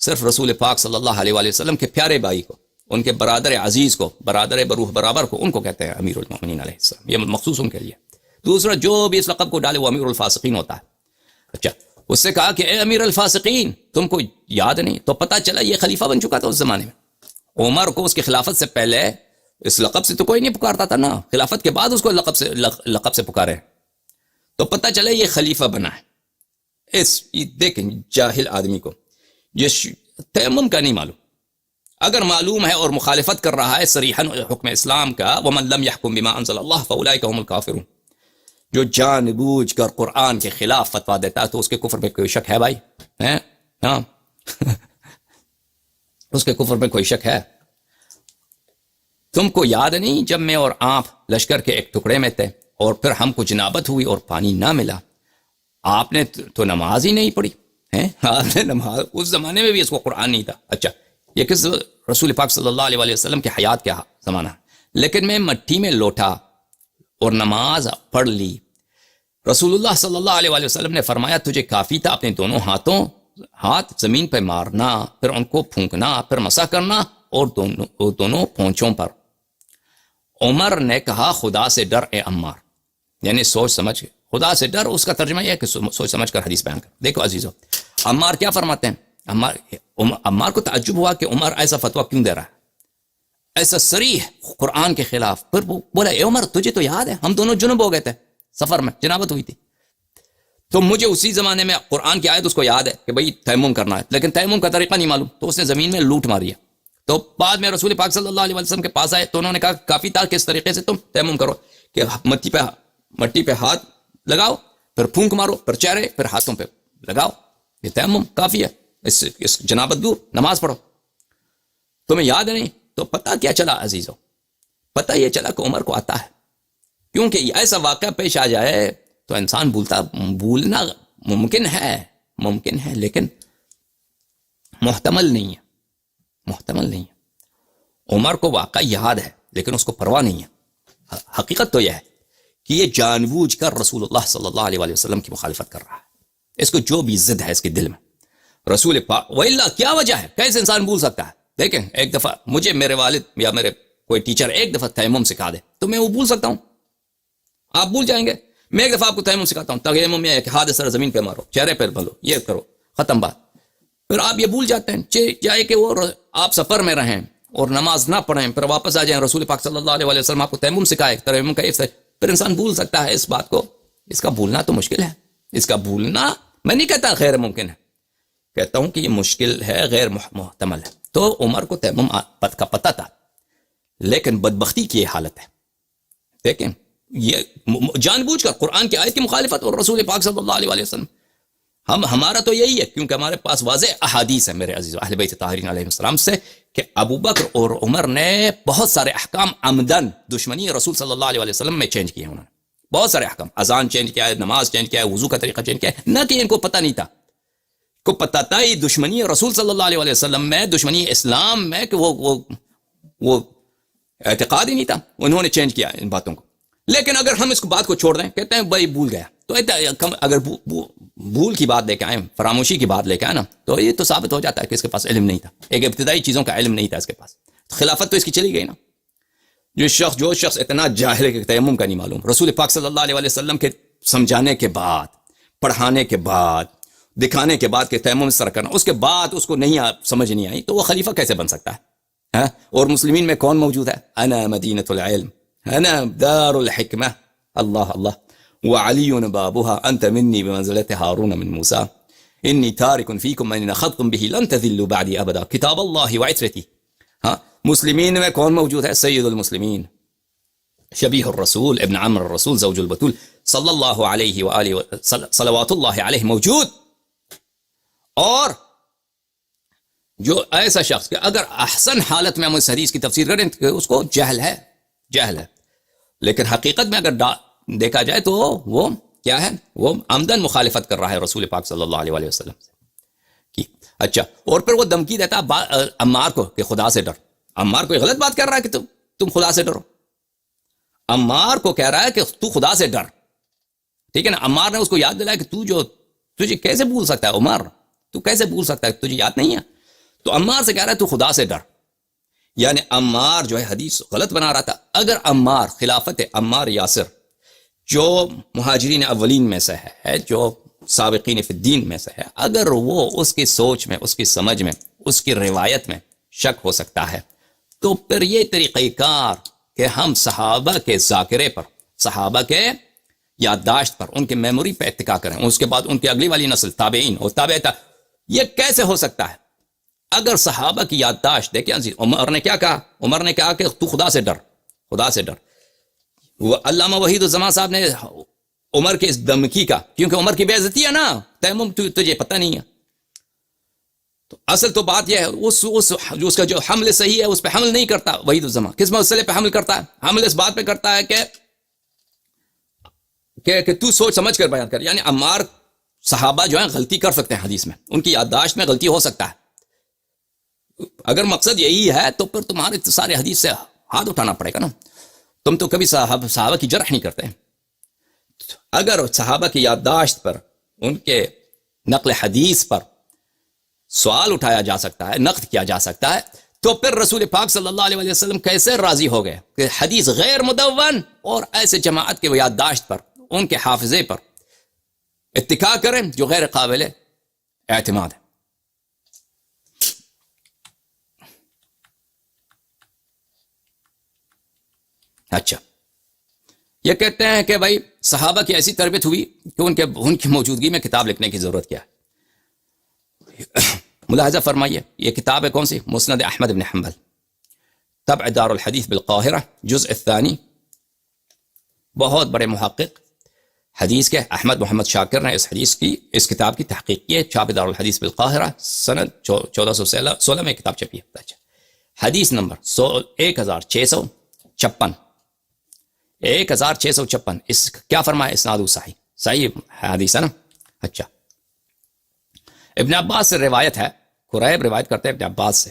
صرف رسول پاک صلی اللہ علیہ وآلہ وسلم کے پیارے بھائی کو، ان کے برادر عزیز کو، برادر بروح برابر کو، ان کو کہتے ہیں امیر المؤمنین علیہ السلام، یہ مخصوص ان کے لیے. دوسرا جو بھی اس لقب کو ڈالے وہ امیر الفاسقین ہوتا ہے. اچھا، اس سے کہا کہ اے امیر الفاسقین، تم کو یاد نہیں؟ تو پتہ چلا یہ خلیفہ بن چکا تھا اس زمانے میں. عمر کو اس کی خلافت سے پہلے اس لقب سے تو کوئی نہیں پکارتا تھا نا، خلافت کے بعد اس کو لقب سے پکارے، تو پتہ چلا یہ خلیفہ بنا ہے. دیکھیں جاہل آدمی کو یہ تیمم کا نہیں معلوم. اگر معلوم ہے اور مخالفت کر رہا ہے صریحاً حکم اسلام کا، وَمَن لَمْ يَحْكُمْ بِمَا أَنزَلَ اللَّهُ فَأُولَٰئِكَ هُمُ الْكَافِرُونَ، جو جان بوجھ کر قرآن کے خلاف فتویٰ دیتا ہے تو اس کے کفر میں کوئی شک ہے بھائی؟ ہاں اس کے کفر میں کوئی شک ہے؟ تم کو یاد نہیں جب میں اور آپ لشکر کے ایک ٹکڑے میں تھے اور پھر ہم کو جنابت ہوئی اور پانی نہ ملا، آپ نے تو نماز ہی نہیں پڑھی ہے؟ آپ نے نماز، اس زمانے میں بھی اس کو قرآن نہیں تھا. اچھا، یہ کس رسول پاک صلی اللہ علیہ وسلم کے حیات کا زمانہ ہے، لیکن میں مٹی میں لوٹا اور نماز پڑھ لی. رسول اللہ صلی اللہ علیہ وسلم نے فرمایا تجھے کافی تھا اپنے دونوں ہاتھ زمین پہ مارنا، پھر ان کو پھونکنا، پھر مسح کرنا، اور دونوں پونچھوں پر. عمر نے کہا خدا سے ڈر اے عمار، یعنی سوچ سمجھ، خدا سے ڈر، اس کا ترجمہ یہ ہے کہ سوچ سمجھ کر حدیث بیان کر. دیکھو عزیزو، عمار کیا فرماتے ہیں؟ عمار کو تعجب ہوا کہ عمر ایسا فتویٰ کیوں دے رہا ہے، ایسا صریح قرآن کے خلاف. پھر بولا اے عمر تجھے تو یاد ہے ہم دونوں جنب ہو گئے تھے، سفر میں جنابت ہوئی تھی، تو مجھے اسی زمانے میں قرآن کی آیت اس کو یاد ہے کہ بھئی تیمم کرنا ہے، لیکن تیمم کا طریقہ نہیں معلوم، تو اس نے زمین میں لوٹ ماری ہے. تو بعد میں رسول پاک صلی اللہ علیہ وسلم کے پاس آئے تو انہوں نے کہا کافی تھا کس طریقے سے تم تیمم کرو کہ مٹی پہ ہاتھ لگاؤ، پھر پھونک مارو، پھر چہرے، پھر ہاتھوں پہ لگاؤ، یہ تیمم کافی ہے، اس جنابت دور، نماز پڑھو. تمہیں یاد نہیں؟ تو پتہ کیا چلا عزیزو؟ پتہ یہ چلا کہ عمر کو آتا ہے، کیونکہ ایسا واقعہ پیش آ جائے تو انسان بھولنا ممکن ہے لیکن محتمل نہیں ہے. عمر کو واقعہ یاد ہے لیکن اس کو پرواہ نہیں ہے. حقیقت تو یہ ہے کہ یہ جان بوجھ کر رسول اللہ صلی اللہ علیہ وسلم کی مخالفت کر رہا ہے. اس کو جو بھی ضد ہے اس کے دل میں رسول پاک، وَإِلَّا کیا وجہ ہے؟ کیسے انسان بھول سکتا ہے؟ دیکھیں ایک دفعہ مجھے میرے والد یا میرے کوئی ٹیچر ایک دفعہ تیمم سکھا دے تو میں وہ بھول سکتا ہوں؟ آپ بھول جائیں گے. میں ایک دفعہ آپ کو تیمم سکھاتا ہوں، تیمم میں ایک ہاتھ سر زمین پہ مارو، چہرے پہ بھلو، یہ کرو، ختم بات. پھر آپ یہ بھول جاتے ہیں، چاہے کہ وہ آپ سفر میں رہیں اور نماز نہ پڑھیں، پھر واپس آ جائیں، رسول پاک صلی اللہ علیہ وسلم آپ کو تیمم سکھائے، تیمم کا پھر انسان بھول سکتا ہے اس بات کو. اس کا بھولنا تو مشکل ہے، اس کا بھولنا میں نہیں کہتا غیر ممکن ہے، کہتا ہوں کہ یہ مشکل ہے، غیر محتمل ہے. تو عمر کو تیمم کا پتہ تھا، لیکن بدبختی کی یہ حالت ہے. دیکھیں یہ جان بوجھ کر قرآن کی آیت کی مخالفت اور رسول پاک صلی اللہ علیہ وسلم. ہمارا تو یہی ہے، کیونکہ ہمارے پاس واضح احادیث ہیں میرے عزیز اہل بیت طاہرین علیہ السلام سے کہ ابو بکر اور عمر نے بہت سارے احکام عمدن دشمنی رسول صلی اللہ علیہ وسلم میں چینج کیے. انہوں نے بہت سارے احکام، اذان چینج کیا ہے، نماز چینج کیا ہے، وضو کا طریقہ چینج کیا ہے، نہ کہ ان کو پتہ نہیں تھا. کو پتہ تھا یہ دشمنی رسول صلی اللہ علیہ وسلم میں، دشمنی اسلام میں، کہ وہ اعتقاد ہی نہیں تھا. انہوں نے چینج کیا ان باتوں کو. لیکن اگر ہم اس کو بات کو چھوڑ دیں، کہتے ہیں بھائی بھول گیا، تو اگر بھول کی بات لے کے آئیں، فراموشی کی بات لے کے آئیں نا، تو یہ تو ثابت ہو جاتا ہے کہ اس کے پاس علم نہیں تھا، ایک ابتدائی چیزوں کا علم نہیں تھا اس کے پاس. خلافت تو اس کی چلی گئی نا. جو شخص اتنا جاہل ہے کہ تیمم کا نہیں معلوم، رسول پاک صلی اللہ علیہ وسلم کے سمجھانے کے بعد، پڑھانے کے بعد، دکھانے کے بعد کہ تیمم اس طرح کرنا، اس کے بعد اس کو نہیں سمجھ نہیں آئی، تو وہ خلیفہ کیسے بن سکتا ہے؟ اور مسلمین میں کون موجود ہے؟ انا مدینۃ العلم، انا دار الحکمہ، اللہ اللہ، وعلی بابها انت منی بمنزلۃ ہارون من موسیٰ، انی تارک فیکم من اخذتم به لن تذلوا بعدی ابدا، کتاب اللہ وعترتی. مسلمین میں کون موجود ہے؟ سید المسلمین شبیہ الرسول ابن عمر الرسول زوج البتول صلی اللہ علیہ وآلہ صلوات اللہ علیہ موجود. اور جو ایسا شخص کہ اگر احسن حالت میں ہم اس حدیث کی تفسیر کریں تو اس کو جہل ہے. لیکن حقیقت میں اگر دیکھا جائے تو وہ کیا ہے؟ وہ عمدن مخالفت کر رہا ہے رسول پاک صلی اللہ علیہ وآلہ وسلم کی. اچھا، اور پھر وہ دھمکی دیتا عمار کو کہ خدا سے ڈر. عمار کو غلط بات کر رہا ہے کہ تم خدا سے ڈرو. عمار کو کہہ رہا ہے کہ تو خدا سے ڈر. ٹھیک ہے نا. عمار نے اس کو یاد دلایا کہ تجھے کیسے بھول سکتا ہے عمر، تو کیسے بھول سکتا ہے، تجھے یاد نہیں ہے. تو عمار سے کہہ رہا ہے تو خدا سے ڈر. یعنی عمار جو ہے حدیث غلط بنا رہا تھا. اگر عمار، خلافت عمار یاسر جو مہاجرین اولین میں سے ہے، جو سابقین فی الدین میں سے ہے، اگر وہ اس کی سوچ میں، اس کی سمجھ میں، اس کی روایت میں شک ہو سکتا ہے، تو پھر یہ طریقہ کار کہ ہم صحابہ کے ذاکرے پر، صحابہ کے یادداشت پر، ان کے میموری پہ اتکا کریں، اس کے بعد ان کی اگلی والی نسل تابعین اور یہ کیسے ہو سکتا ہے؟ اگر صحابہ کی یادداشت دیکھیں، عمر نے کیا کہا؟ عمر نے کہا کہ تو خدا سے ڈر، خدا سے ڈر. علامہ وحید الزمان صاحب نے عمر کے اس دھمکی کا، کیونکہ عمر کی بے عزتی ہے نا، تیمم تجھے پتہ نہیں ہے. تو اصل تو بات یہ ہے اس کا جو حمل صحیح ہے اس پہ حمل نہیں کرتا وحید الزمان. کس مسئلے پہ حمل کرتا ہے؟ حمل اس بات پہ کرتا ہے کہ تو سوچ سمجھ کر بیان کر. یعنی عمار، صحابہ جو ہیں غلطی کر سکتے ہیں حدیث میں، ان کی یادداشت میں غلطی ہو سکتا ہے. اگر مقصد یہی ہے تو پھر تمہارے سارے حدیث سے ہاتھ اٹھانا پڑے گا نا. تم تو کبھی صحابہ کی جرح نہیں کرتے. اگر صحابہ کی یادداشت پر، ان کے نقل حدیث پر سوال اٹھایا جا سکتا ہے، نقد کیا جا سکتا ہے، تو پھر رسول پاک صلی اللہ علیہ وسلم کیسے راضی ہو گئے کہ حدیث غیر مدون اور ایسے جماعت کے یادداشت پر، ان کے حافظے پر اتکا کریں جو غیر قابل اعتماد ہے. اچھا، یہ کہتے ہیں کہ بھائی صحابہ کی ایسی تربیت ہوئی کہ ان کی موجودگی میں کتاب لکھنے کی ضرورت کیا ہے. ملاحظہ فرمائیے، یہ کتاب ہے کون سی؟ مسند احمد بن حنبل، طبع دار الحدیث بالقاہرہ، جزء الثانی. بہت بڑے محقق حدیث کے احمد محمد شاکر نے اس کتاب کی تحقیق کی ہے. چھاپ دار الحدیث بالقاہرہ، سند 1416 میں کتاب چھپی ہے. اچھا، حدیث نمبر 1656، 1656. اس کیا فرمایا؟ اسناد صحیح حدیث ہے نا. اچھا، ابن عباس سے روایت ہے، قریب روایت کرتے ہیں ابن عباس سے،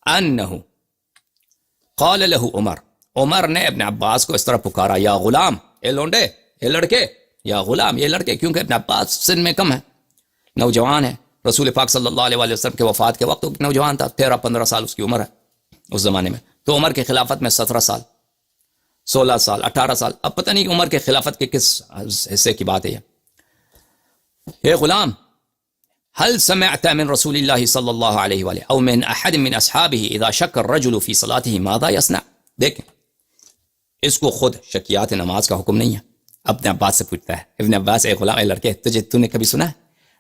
انہو قال له عمر نے ابن عباس کو اس طرح پکارا، یا غلام، اے لونڈے، اے لڑکے، یا غلام، یہ لڑکے، کیونکہ ابن عباس سن میں کم ہے، نوجوان ہے. رسول پاک صلی اللہ علیہ وسلم کے وفات کے وقت نوجوان تھا، 13-15 سال اس کی عمر ہے اس زمانے میں. تو عمر کے خلافت میں 17 سال، 16 سال، 18 سال. اب پتہ نہیں کہ عمر کے خلافت کے کس حصے کی بات ہے یہ. اے غلام، هل سمعت من رسول الله صلی اللہ علیہ وآلہ او من احد من اصحابه اذا شک الرجل في صلاته ماذا يصنع؟ دیکھیں، اس کو خود شکیات نماز کا حکم نہیں ہے، ابن عباس سے پوچھتا ہے. ابن عباس، اے غلام، اے لڑکے، تو نے کبھی سنا ہے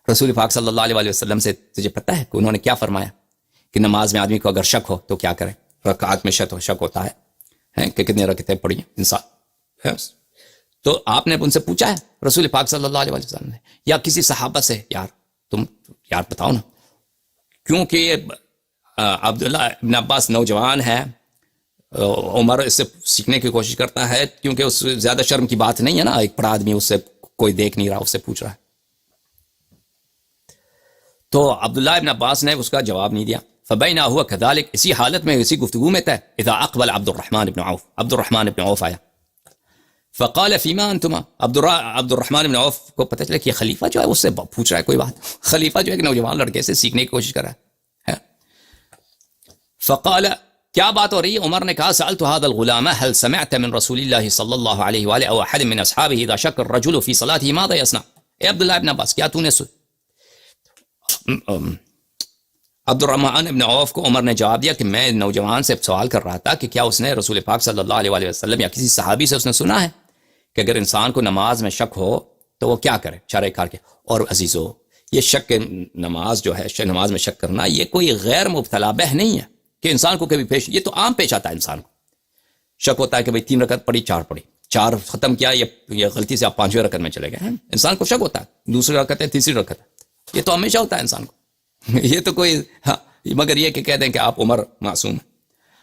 رسول پاک صلی اللہ علیہ وسلم سے تجھے پتہ ہے کہ انہوں نے کیا فرمایا کہ نماز میں آدمی کو اگر شک ہو تو کیا کرے؟ رکعات میں شک ہوتا ہے کہ کتنے رکعتیں پڑھی ہیں انسان. تو آپ نے ان سے پوچھا ہے رسول پاک صلی اللہ علیہ وسلم نے، یا کسی صحابہ سے، تم بتاؤ نا. کیونکہ یہ عبداللہ ابن عباس نوجوان ہے، عمر اس سے سیکھنے کی کوشش کرتا ہے، کیونکہ اس سے زیادہ شرم کی بات نہیں ہے نا، ایک بڑا آدمی اس سے کوئی دیکھ نہیں رہا، اس سے پوچھ رہا ہے. تو عبداللہ ابن عباس نے اس کا جواب نہیں دیا. فبینہ ہوا کذالک، اسی حالت میں، اسی گفتگو میں تھے، اذا اقبل عبد الرحمن ابن عوف آیا. فقال فیما انتما، عبد الرحمن ابن عوف کو پتہ چلا کہ یہ خلیفہ جو ہے اس سے پوچھ رہا ہے کوئی بات. خلیفہ جو ہے ایک نوجوان لڑکے سے سیکھنے کی کوشش کر رہا ہے. فقال، کیا بات ہو رہی ہے؟ عمر نے کہا، سألت هذا الغلام هل سمعت من رسول الله صلی اللہ علیہ وآلہ او احد من اصحابه اذا شک الرجل في صلاته ماذا يصنع؟ اے عبداللہ ابن عباس، کیا تو نے عبد الرحمن ابن عوف کو عمر نے جواب دیا کہ میں نوجوان سے سوال کر رہا تھا کہ کیا اس نے رسول پاک صلی اللہ علیہ وسلم یا کسی صحابی سے اس نے سنا ہے کہ اگر انسان کو نماز میں شک ہو تو وہ کیا کرے، شرع کار کے. اور عزیزو، یہ شک نماز جو ہے، نماز میں شک کرنا، یہ کوئی غیر مبتلا بہ نہیں ہے کہ انسان کو کبھی پیش، یہ تو عام پیش آتا ہے انسان کو، شک ہوتا ہے کہ بھئی 3 رکعت پڑھی 4 پڑھی، 4 ختم کیا، یہ غلطی سے آپ 5ویں رکعت میں چلے گئے ہیں، انسان کو شک ہوتا ہے، دوسری رکعت ہے تیسری رکعت ہے، یہ تو ہمیشہ ہوتا ہے انسان کو یہ تو کوئی مگر یہ کہ کہہ دیں کہ آپ عمر معصوم ہیں،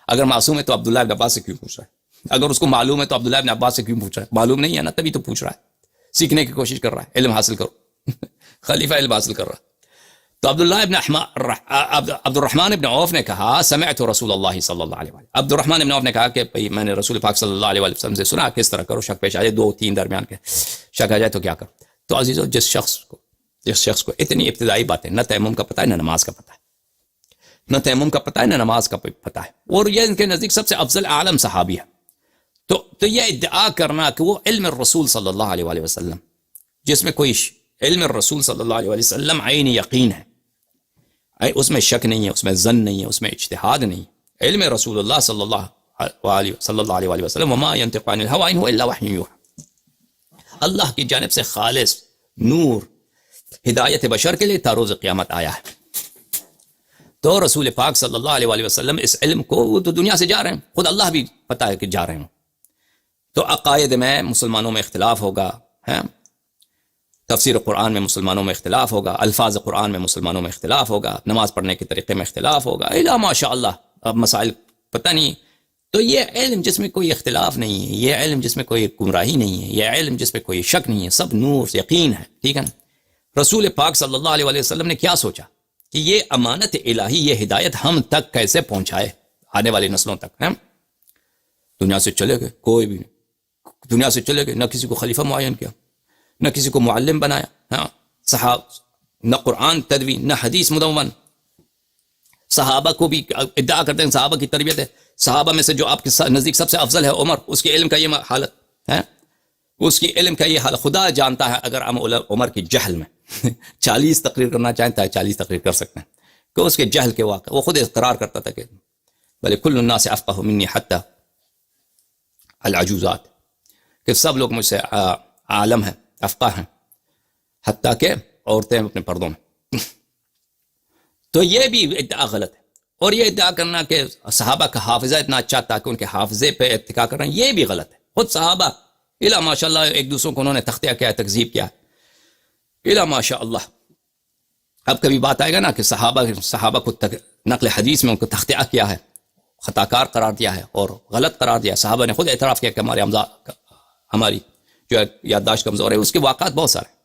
اگر معصوم ہے تو عبداللہ ابن عباس سے کیوں پوچھ رہا ہے؟ اگر اس کو معلوم ہے تو عبداللہ ابن عباس سے کیوں پوچھ رہا ہے؟ معلوم نہیں ہے نا، تبھی تو پوچھ رہا ہے، سیکھنے کی کوشش کر رہا ہے، علم حاصل کرو خلیفہ علم حاصل کر رہا ہے۔ تو عبد الرحمن ابن عوف نے کہا سمعت رسول اللہ صلی اللہ علیہ وسلم، عبد الرحمن ابن عوف نے کہا کہ میں نے رسول پاک صلی اللہ علیہ وسلم سے سنا کس طرح کرو، شک پیش آ جائے 2-3 درمیان کے شک آ جائے تو کیا کرو؟ تو عزیزو جس شخص کو اتنی ابتدائی باتیں، نہ تیمم کا پتہ ہے نہ نماز کا پتہ ہے، نہ تیمم کا پتہ ہے نہ نماز کا پتہ ہے، اور یہ ان کے نزدیک سب سے افضل عالم صحابی ہے، تو یہ ادعا کرنا کہ وہ علم الرسول صلی اللہ علیہ وآلہ وسلم، جس میں کوئی علم الرسول صلی اللہ علیہ وآلہ وسلم عین یقین ہے، اس میں شک نہیں ہے، اس میں ظن نہیں ہے، اس میں اجتہاد نہیں، علم رسول اللہ صلی اللہ علیہ وآلہ وسلم وما ينطق عن الهوى ان هو الا وحی یوحى، اللہ کی جانب سے خالص نور ہدایت بشر کے لیے تا روز قیامت آیا ہے۔ تو رسول پاک صلی اللہ علیہ وآلہ وسلم اس علم کو، وہ تو دنیا سے جا رہے ہیں، خود اللہ بھی پتہ ہے کہ جا رہے ہیں، تو عقائد میں مسلمانوں میں اختلاف ہوگا، تفسیر قرآن میں مسلمانوں میں اختلاف ہوگا، الفاظ قرآن میں مسلمانوں میں اختلاف ہوگا، نماز پڑھنے کے طریقے میں اختلاف ہوگا، الا ماشاء اللہ اب مسائل پتہ نہیں۔ تو یہ علم جس میں کوئی اختلاف نہیں ہے، یہ علم جس میں کوئی گمراہی نہیں ہے، یہ علم جس میں کوئی شک نہیں ہے، سب نور یقین ہے، ٹھیک ہے نا؟ رسول پاک صلی اللہ علیہ وسلم نے کیا سوچا کہ یہ امانت الہی، یہ ہدایت ہم تک کیسے پہنچائے، آنے والی نسلوں تک، دنیا سے چلے گئے، کوئی بھی نہیں، دنیا سے چلے گئے، نہ کسی کو خلیفہ معین کیا، نہ کسی کو معلم بنایا، نہ قرآن تدوین، نہ حدیث مدون، صحابہ کو بھی ادعا کرتے ہیں صحابہ کی تربیت ہے، صحابہ میں سے جو آپ کے نزدیک سب سے افضل ہے عمر، اس کے علم کا یہ حالت ہے، اس کی علم کا یہ حال خدا جانتا ہے، اگر ہم عمر کی جہل میں 40 تقریر کرنا چاہیں تو 40 تقریر کر سکتے ہیں، کہ اس کے جہل کے واقع وہ خود اقرار کرتا تھا کہ بلے کل الناس افقہ منی حتی العجوزات، کہ سب لوگ مجھ سے عالم ہیں، افقہ ہیں، حتیٰ کہ عورتیں اپنے پردوں میں تو یہ بھی ادعا غلط ہے، اور یہ ادعا کرنا کہ صحابہ کا حافظہ اتنا اچھا تھا کہ ان کے حافظے پہ اتکا کرنا، یہ بھی غلط ہے۔ خود صحابہ الا ماشاء اللہ ایک دوسروں کو انہوں نے تختیہ کیا ہے، تکذیب کیا ہے، الا ماشاء اللہ۔ اب کبھی بات آئے گا نا کہ صحابہ کو نقل حدیث میں ان کو تختیہ کیا ہے، خطا کار قرار دیا ہے اور غلط قرار دیا، صحابہ نے خود اعتراف کیا کہ ہماری جو یادداشت کمزور ہے، اس کے واقعات بہت سارے